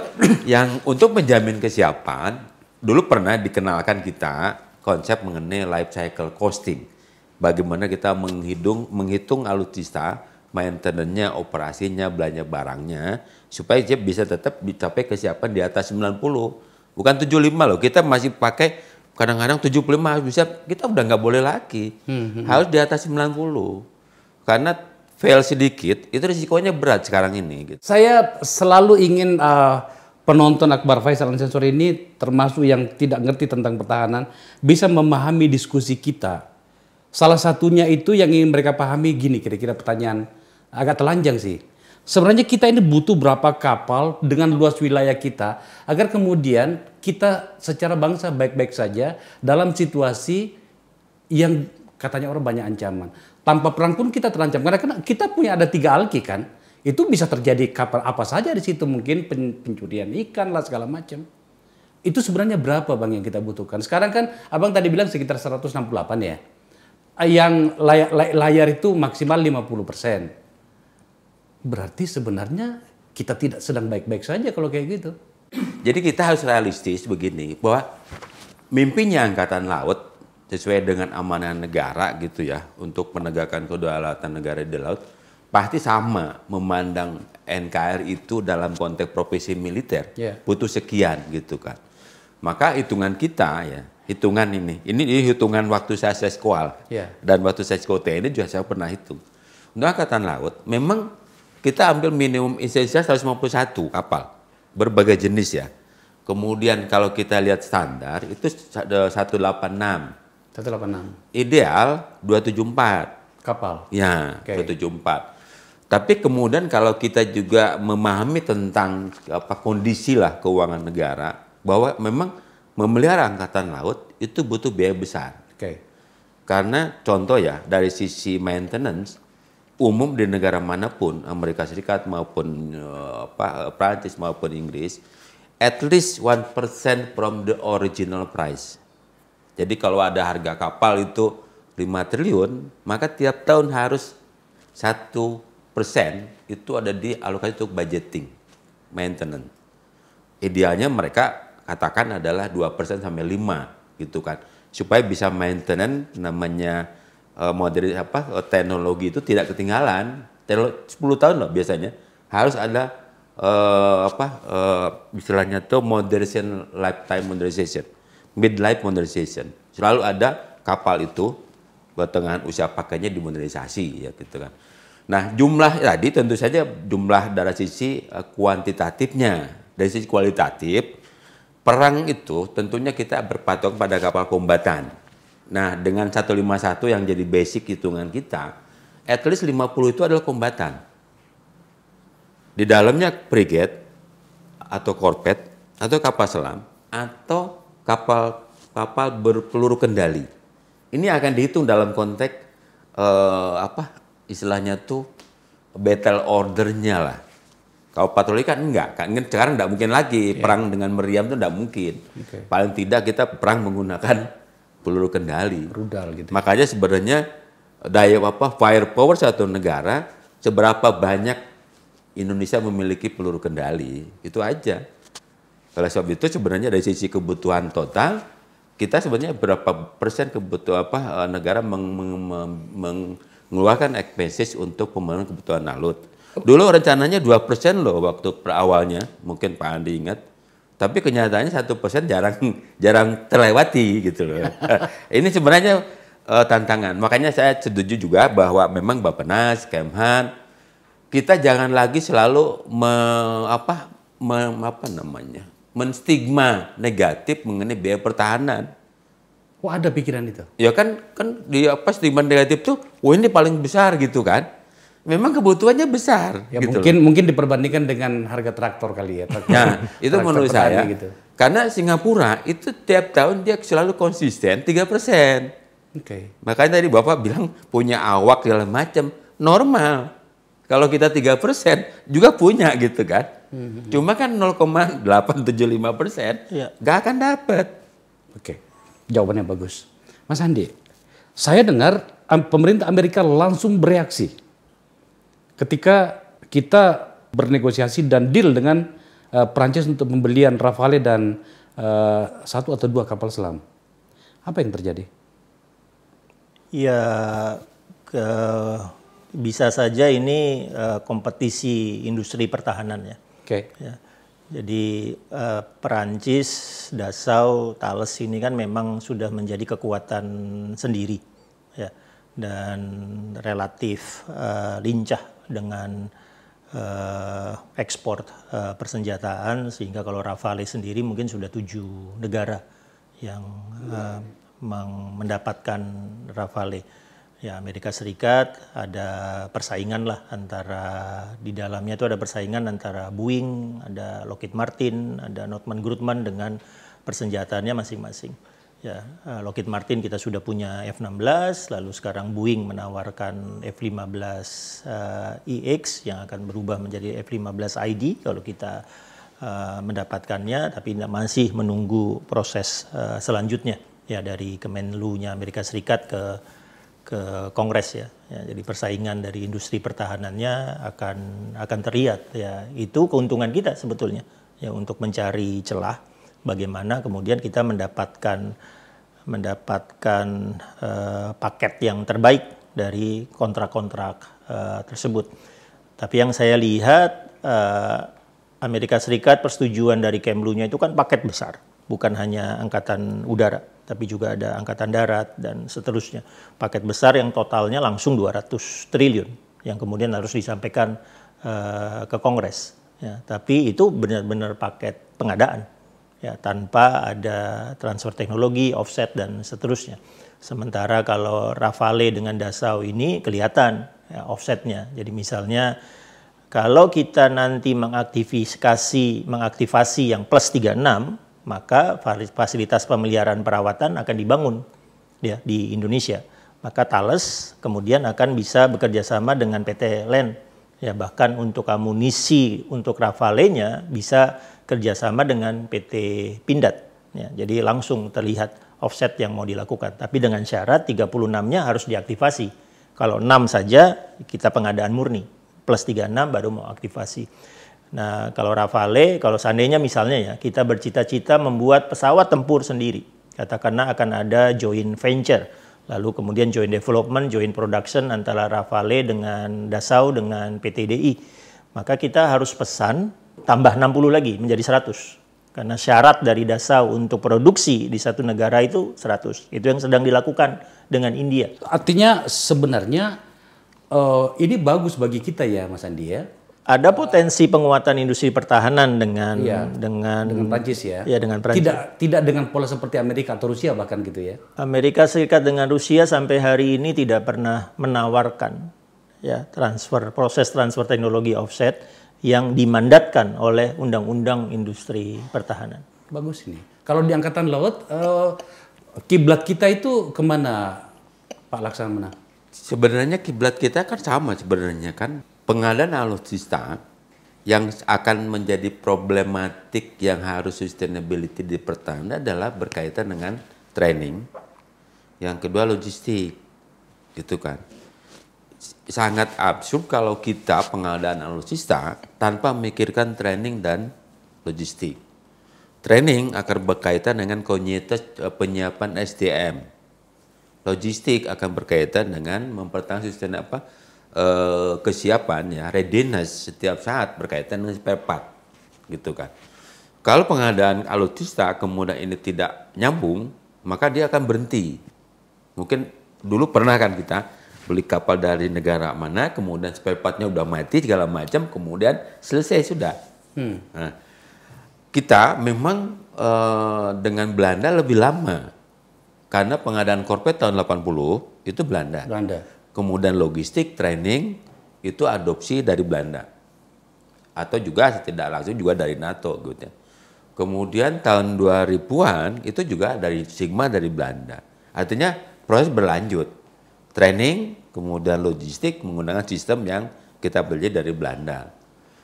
yang untuk menjamin kesiapan dulu pernah dikenalkan kita konsep mengenai life cycle costing. Bagaimana kita menghitung alutsista, maintenance-nya, operasinya, belanja barangnya supaya dia bisa tetap dicapai kesiapan di atas 90. Bukan 75 loh, kita masih pakai kadang-kadang 75 bisa, kita udah nggak boleh lagi. Harus di atas 90. Karena fail sedikit, itu risikonya berat sekarang ini. Gitu. Saya selalu ingin penonton Akbar Faisal dan Sensor ini termasuk yang tidak ngerti tentang pertahanan bisa memahami diskusi kita. Salah satunya itu yang ingin mereka pahami gini, kira-kira pertanyaan agak telanjang sih. Sebenarnya kita ini butuh berapa kapal dengan luas wilayah kita agar kemudian kita secara bangsa baik-baik saja dalam situasi yang katanya orang banyak ancaman. Tanpa perang pun kita terancam karena kita punya ada 3 alki kan. Itu bisa terjadi kapal apa saja di situ, mungkin pencurian ikan lah segala macam. Itu sebenarnya berapa Bang yang kita butuhkan? Sekarang kan Abang tadi bilang sekitar 168 ya. Yang layar itu maksimal 50%. Berarti sebenarnya kita tidak sedang baik-baik saja kalau kayak gitu. Jadi kita harus realistis begini, bahwa mimpinya Angkatan Laut sesuai dengan amanah negara gitu ya, untuk menegakkan kedaulatan negara di laut, pasti sama memandang NKRI itu dalam konteks profesi militer, butuh sekian gitu kan. Maka hitungan kita ya, hitungan ini hitungan waktu saya seskoal dan waktu saya sekolah TNI juga saya pernah hitung. Untuk Angkatan Laut memang kita ambil minimum esensial 151 kapal, berbagai jenis ya. Kemudian kalau kita lihat standar itu 186. 186. Ideal 274. Kapal. Ya, 274. Tapi kemudian kalau kita juga memahami tentang kondisi lah keuangan negara, bahwa memang memelihara Angkatan Laut itu butuh biaya besar. Karena contoh ya, dari sisi maintenance, umum di negara manapun, Amerika Serikat maupun Prancis maupun Inggris, at least 1% from the original price. Jadi kalau ada harga kapal itu 5 triliun, maka tiap tahun harus 1 itu ada dialokasi untuk budgeting, maintenance. Idealnya mereka katakan adalah 2% sampai 5 gitu kan. Supaya bisa maintenance namanya teknologi itu tidak ketinggalan. 10 tahun loh biasanya harus ada istilahnya tuh midlife modernization. Selalu ada kapal itu pertengahan usia pakainya dimodernisasi ya gitu kan. Nah, jumlah tadi tentu saja jumlah dari sisi kuantitatifnya, dari sisi kualitatif perang itu tentunya kita berpatok pada kapal kombatan. Nah, dengan 151 yang jadi basic hitungan kita, at least 50 itu adalah kombatan. Di dalamnya frigate atau korvet atau kapal selam atau kapal berpeluru kendali. Ini akan dihitung dalam konteks istilahnya tuh battle ordernya lah. Kalau patroli kan enggak, kan sekarang enggak mungkin lagi perang dengan meriam itu enggak mungkin. Paling tidak kita perang menggunakan peluru kendali. Rudal gitu. Makanya sebenarnya daya firepower satu negara seberapa banyak Indonesia memiliki peluru kendali, itu aja. Oleh sebab itu sebenarnya dari sisi kebutuhan total kita sebenarnya berapa persen kebutuhan negara mengeluarkan expenses untuk pemenuhan kebutuhan laut. Dulu rencananya 2% loh waktu awalnya, mungkin Pak Andi ingat. Tapi kenyataannya 1% jarang terlewati gitu loh. Ini sebenarnya tantangan. Makanya saya setuju juga bahwa memang Bappenas, Kemhan, kita jangan lagi selalu menstigma negatif mengenai biaya pertahanan. Oh, ada pikiran itu? Ya kan di stigma negatif tuh, ini paling besar gitu kan. Memang kebutuhannya besar. Ya, gitu mungkin diperbandingkan dengan harga traktor kali ya. Nah, itu menurut saya. Gitu. Karena Singapura itu tiap tahun dia selalu konsisten 3%. Makanya tadi Bapak bilang punya awak segala macam, normal. Kalau kita 3% juga punya gitu kan. Cuma kan 0,875% nggak akan dapat. Jawabannya bagus. Mas Andi, saya dengar pemerintah Amerika langsung bereaksi ketika kita bernegosiasi dan deal dengan Prancis untuk pembelian Rafale dan 1 atau 2 kapal selam. Apa yang terjadi? Ya, bisa saja ini kompetisi industri pertahanan ya. Ya. Jadi Perancis, Dassault, Thales ini kan memang sudah menjadi kekuatan sendiri ya, dan relatif lincah dengan ekspor persenjataan, sehingga kalau Rafale sendiri mungkin sudah 7 negara yang mendapatkan Rafale. Ya, Amerika Serikat ada persaingan lah antara, di dalamnya itu ada persaingan antara Boeing, ada Lockheed Martin, ada Northrop Grumman dengan persenjataannya masing-masing. Ya, Lockheed Martin kita sudah punya F-16, lalu sekarang Boeing menawarkan F-15 EX yang akan berubah menjadi F-15ID kalau kita mendapatkannya, tapi masih menunggu proses selanjutnya ya dari Kemenlu-nya Amerika Serikat ke Kongres ya. Jadi persaingan dari industri pertahanannya akan terlihat ya. Itu keuntungan kita sebetulnya ya, untuk mencari celah bagaimana kemudian kita mendapatkan paket yang terbaik dari kontrak-kontrak tersebut. Tapi yang saya lihat Amerika Serikat persetujuan dari Kemlu-nya itu kan paket besar, bukan hanya angkatan udara, tapi juga ada angkatan darat dan seterusnya. Paket besar yang totalnya langsung 200 triliun yang kemudian harus disampaikan ke Kongres. Ya, tapi itu benar-benar paket pengadaan, ya, tanpa ada transfer teknologi, offset dan seterusnya. Sementara kalau Rafale dengan Dassault ini kelihatan ya, offsetnya. Jadi misalnya kalau kita nanti mengaktifasi yang plus 36, maka fasilitas pemeliharaan perawatan akan dibangun ya, di Indonesia. Maka Thales kemudian akan bisa bekerja sama dengan PT LEN. Ya, bahkan untuk amunisi untuk Rafale-nya bisa kerjasama dengan PT Pindad. Ya, jadi langsung terlihat offset yang mau dilakukan. Tapi dengan syarat 36-nya harus diaktifasi. Kalau 6 saja kita pengadaan murni. plus 36 baru mau aktivasi. Nah, kalau Rafale, kalau seandainya misalnya ya, kita bercita-cita membuat pesawat tempur sendiri. Katakanlah akan ada joint venture, lalu kemudian joint development, joint production antara Rafale dengan Dassault dengan PTDI. Maka kita harus pesan tambah 60 lagi menjadi 100. Karena syarat dari Dassault untuk produksi di satu negara itu 100. Itu yang sedang dilakukan dengan India. Artinya sebenarnya ini bagus bagi kita ya Mas Andi ya. Ada potensi penguatan industri pertahanan dengan Prancis ya. Ya, dengan Prancis. Tidak dengan pola seperti Amerika atau Rusia bahkan gitu ya. Amerika Serikat dengan Rusia sampai hari ini tidak pernah menawarkan ya proses transfer teknologi offset yang dimandatkan oleh Undang-Undang Industri Pertahanan. Bagus ini. Kalau di Angkatan Laut, kiblat kita itu kemana Pak Laksamana? Sebenarnya kiblat kita kan sama sebenarnya kan. Pengadaan alutsista yang akan menjadi problematik yang harus sustainability di pertahanan adalah berkaitan dengan training. Yang kedua logistik, gitu kan. Sangat absurd kalau kita pengadaan alutsista tanpa memikirkan training dan logistik. Training akan berkaitan dengan kontinuitas penyiapan SDM. Logistik akan berkaitan dengan mempertahankan kesiapan ya, readiness setiap saat berkaitan dengan spare part, gitu kan. Kalau pengadaan alutsista kemudian ini tidak nyambung, maka dia akan berhenti. Mungkin dulu pernah kan kita beli kapal dari negara mana, kemudian spare partnya udah mati segala macam, kemudian selesai sudah. Nah, kita memang dengan Belanda lebih lama, karena pengadaan korvet tahun 80 itu Belanda. Kemudian logistik, training, itu adopsi dari Belanda. Atau juga tidak langsung juga dari NATO. Gitu ya. Kemudian tahun 2000-an itu juga dari Sigma dari Belanda. Artinya proses berlanjut. Training, kemudian logistik menggunakan sistem yang kita beli dari Belanda.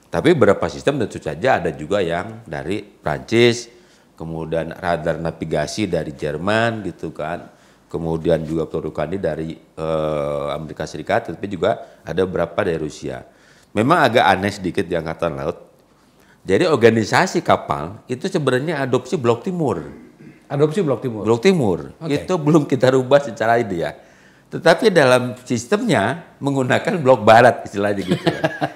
Tapi beberapa sistem tentu saja ada juga yang dari Prancis, kemudian radar navigasi dari Jerman gitu kan. Kemudian juga produk dari Amerika Serikat, tapi juga ada beberapa dari Rusia. Memang agak aneh sedikit di Angkatan Laut. Jadi organisasi kapal itu sebenarnya adopsi Blok Timur. Adopsi Blok Timur? Blok Timur. Okay. Itu belum kita rubah secara ide ya. Tetapi dalam sistemnya menggunakan Blok Barat istilahnya gitu.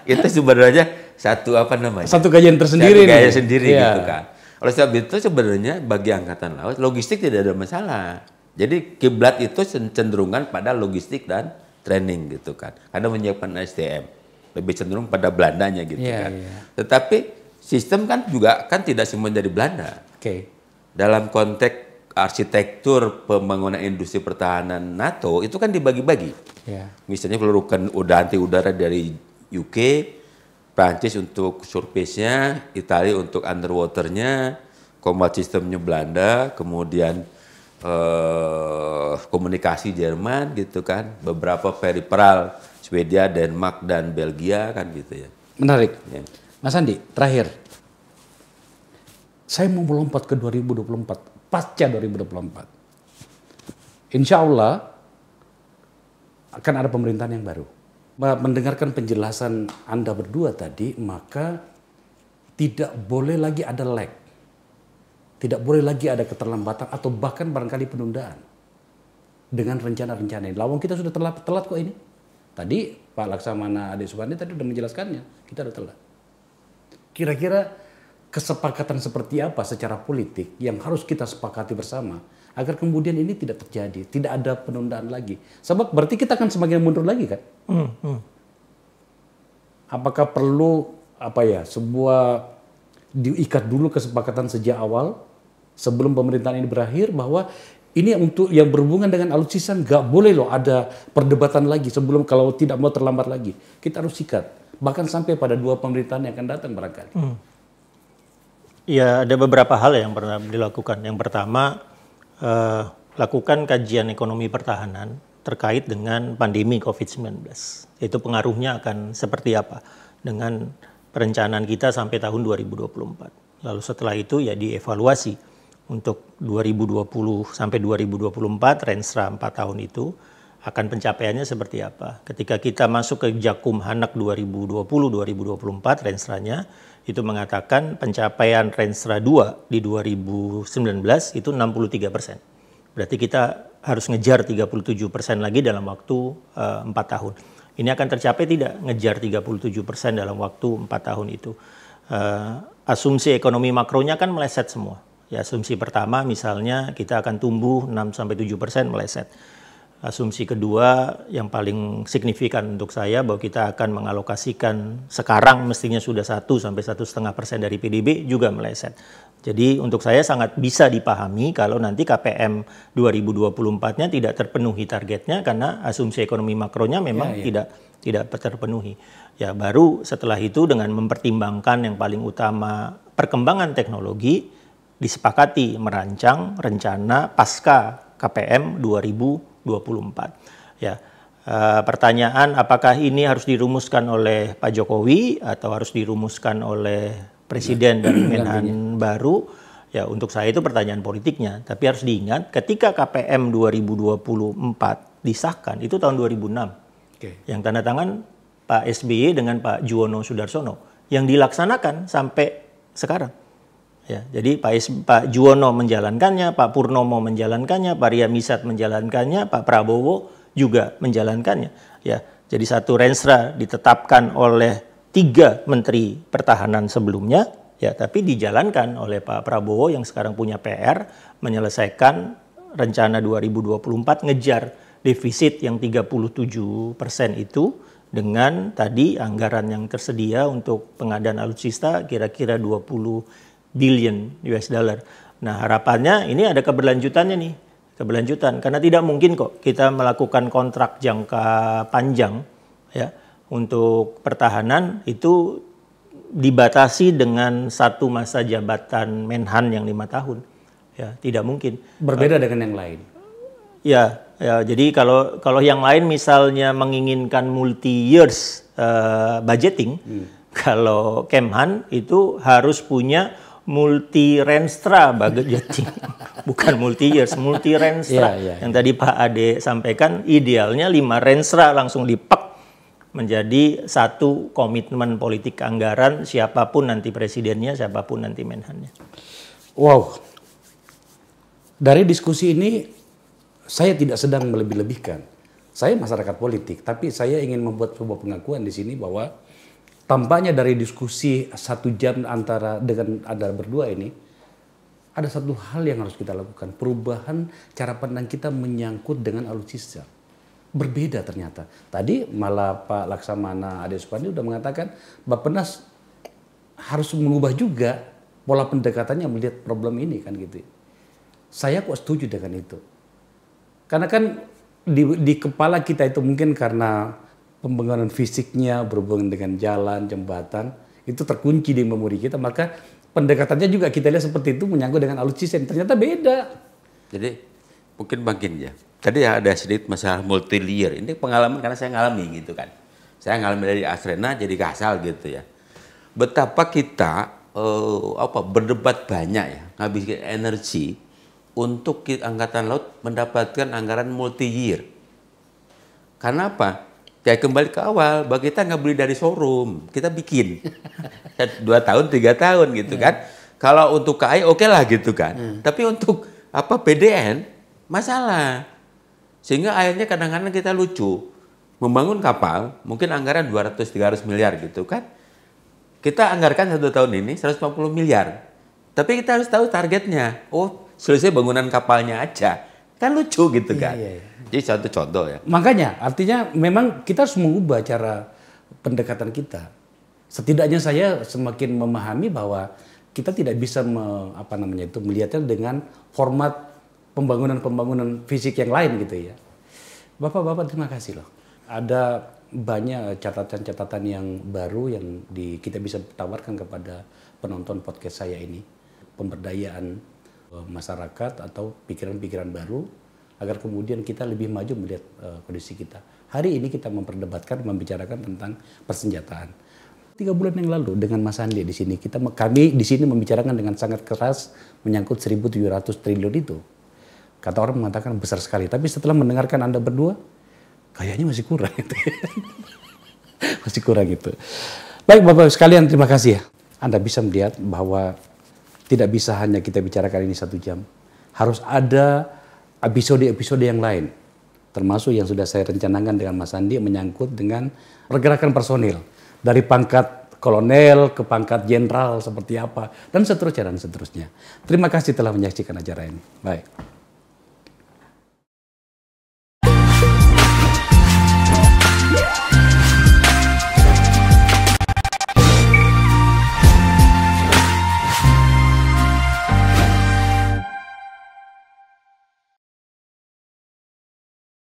Itu sebenarnya satu kajian tersendiri. Satu kajian sendiri gitu kan. Oleh sebab itu sebenarnya bagi Angkatan Laut logistik tidak ada masalah. Jadi kiblat itu cenderungan pada logistik dan training gitu kan. Karena menyiapkan SDM. Lebih cenderung pada Belandanya gitu kan. Tetapi sistem kan juga kan tidak semua dari Belanda. Dalam konteks arsitektur pembangunan industri pertahanan NATO itu kan dibagi-bagi. Misalnya peluru anti udara dari UK, Prancis untuk surface-nya, Italia untuk underwater-nya, combat system-nya Belanda, kemudian komunikasi Jerman gitu kan, beberapa peripheral Swedia, Denmark dan Belgia kan gitu ya. Menarik. Ya. Mas Andi, terakhir. Saya mau melompat ke 2024, pasca 2024. Insya Allah akan ada pemerintahan yang baru. Mendengarkan penjelasan Anda berdua tadi, maka tidak boleh lagi ada lag. Tidak boleh lagi ada keterlambatan atau bahkan barangkali penundaan dengan rencana-rencana ini. Lawang kita sudah telat kok ini. Tadi Pak Laksamana Ade Supandi tadi sudah menjelaskannya, kita sudah telat. Kira-kira kesepakatan seperti apa secara politik yang harus kita sepakati bersama agar kemudian ini tidak terjadi, tidak ada penundaan lagi. Sebab berarti kita akan semakin mundur lagi kan? Apakah perlu sebuah diikat dulu kesepakatan sejak awal? Sebelum pemerintahan ini berakhir bahwa ini untuk yang berhubungan dengan alutsista nggak boleh loh ada perdebatan lagi sebelum kalau tidak mau terlambat lagi. Kita harus sikat. Bahkan sampai pada 2 pemerintahan yang akan datang barangkali. Ya ada beberapa hal yang pernah dilakukan. Yang pertama lakukan kajian ekonomi pertahanan terkait dengan pandemi COVID-19. Itu pengaruhnya akan seperti apa dengan perencanaan kita sampai tahun 2024. Lalu setelah itu ya dievaluasi. Untuk 2020 sampai 2024, Renstra 4 tahun itu, akan pencapaiannya seperti apa. Ketika kita masuk ke Jakumhanak 2020-2024 Renstra-nya itu mengatakan pencapaian Renstra 2 di 2019 itu 63%. Berarti kita harus ngejar 37% lagi dalam waktu 4 tahun. Ini akan tercapai tidak ngejar 37% dalam waktu 4 tahun itu. Asumsi ekonomi makronya kan meleset semua. Ya, asumsi pertama misalnya kita akan tumbuh 6-7% meleset. Asumsi kedua yang paling signifikan untuk saya bahwa kita akan mengalokasikan sekarang mestinya sudah 1-1,5% dari PDB juga meleset. Jadi untuk saya sangat bisa dipahami kalau nanti KPM 2024-nya tidak terpenuhi targetnya karena asumsi ekonomi makronya memang tidak terpenuhi. Ya, baru setelah itu dengan mempertimbangkan yang paling utama perkembangan teknologi disepakati merancang rencana pasca KPM 2024. Ya, pertanyaan apakah ini harus dirumuskan oleh Pak Jokowi atau harus dirumuskan oleh Presiden dan Menhan baru? Ya, untuk saya itu pertanyaan politiknya. Tapi harus diingat ketika KPM 2024 disahkan itu tahun 2006. Yang tanda tangan Pak SBY dengan Pak Juwono Sudarsono yang dilaksanakan sampai sekarang. Ya, jadi Pak Juwono menjalankannya, Pak Purnomo menjalankannya, Pak Ria Misat menjalankannya, Pak Prabowo juga menjalankannya. Ya, jadi satu Renstra ditetapkan oleh 3 Menteri Pertahanan sebelumnya, ya, tapi dijalankan oleh Pak Prabowo yang sekarang punya PR menyelesaikan rencana 2024 ngejar defisit yang 37% itu dengan tadi anggaran yang tersedia untuk pengadaan alutsista kira-kira 20 billion US dollar. Nah, harapannya ini ada keberlanjutannya nih. Keberlanjutan karena tidak mungkin kok kita melakukan kontrak jangka panjang ya untuk pertahanan itu dibatasi dengan satu masa jabatan Menhan yang 5 tahun. Ya, tidak mungkin. Berbeda dengan yang lain. Ya, jadi kalau yang lain misalnya menginginkan multi years budgeting, kalau Kemhan itu harus punya multi Renstra budgeting, bukan multi years, multi Renstra. Yang tadi Pak Ade sampaikan idealnya 5 Renstra langsung dipak menjadi satu komitmen politik anggaran siapapun nanti presidennya, siapapun nanti menhannya. Wow, dari diskusi ini saya tidak sedang melebih-lebihkan. Saya masyarakat politik, tapi saya ingin membuat sebuah pengakuan di sini bahwa tampaknya dari diskusi 1 jam dengan Anda berdua ini, ada satu hal yang harus kita lakukan. Perubahan cara pandang kita menyangkut dengan alutsista. Berbeda ternyata. Tadi malah Pak Laksamana Ade Supandi sudah mengatakan Bappenas harus mengubah juga pola pendekatannya melihat problem ini kan gitu. Saya kok setuju dengan itu. Karena kan di kepala kita itu mungkin karena pembangunan fisiknya berhubungan dengan jalan, jembatan, itu terkunci di memori kita, maka pendekatannya juga kita lihat seperti itu menyangkut dengan alutsista, ternyata beda. Jadi mungkin makin ya. Tadi ada sedikit masalah multi layer. Ini pengalaman karena saya ngalami gitu kan. Saya ngalami dari Asrena jadi Kasal gitu ya. Betapa kita berdebat banyak ya, ngabisin energi untuk Angkatan Laut mendapatkan anggaran multi year. Karena apa? Ya kembali ke awal, bahwa kita nggak beli dari showroom, kita bikin 2 tahun, 3 tahun gitu kan. Kalau untuk KAI oke lah gitu kan. Tapi untuk PDN masalah. Sehingga akhirnya kadang-kadang kita lucu. Membangun kapal mungkin anggaran 200-300 miliar gitu kan. Kita anggarkan 1 tahun ini 150 miliar. Tapi kita harus tahu targetnya. Oh, selesai bangunan kapalnya aja. Kan lucu gitu kan. Jadi satu contoh ya. Makanya artinya memang kita harus mengubah cara pendekatan kita. Setidaknya saya semakin memahami bahwa kita tidak bisa melihatnya dengan format pembangunan fisik yang lain gitu ya. Bapak-bapak terima kasih loh. Ada banyak catatan-catatan yang baru yang kita bisa tawarkan kepada penonton podcast saya ini. Pemberdayaan masyarakat atau pikiran-pikiran baru agar kemudian kita lebih maju melihat kondisi kita. Hari ini kita memperdebatkan, membicarakan tentang persenjataan. 3 bulan yang lalu dengan Mas Andi di sini, kami di sini membicarakan dengan sangat keras menyangkut 1.700 triliun itu. Kata orang mengatakan besar sekali, tapi setelah mendengarkan Anda berdua, kayaknya masih kurang gitu. Masih kurang gitu. Baik Bapak sekalian, terima kasih ya. Anda bisa melihat bahwa tidak bisa hanya kita bicarakan ini 1 jam. Harus ada episode-episode yang lain. Termasuk yang sudah saya rencanakan dengan Mas Andi menyangkut dengan pergerakan personil. Dari pangkat kolonel ke pangkat jenderal seperti apa. Dan seterusnya dan seterusnya. Terima kasih telah menyaksikan acara ini. Baik.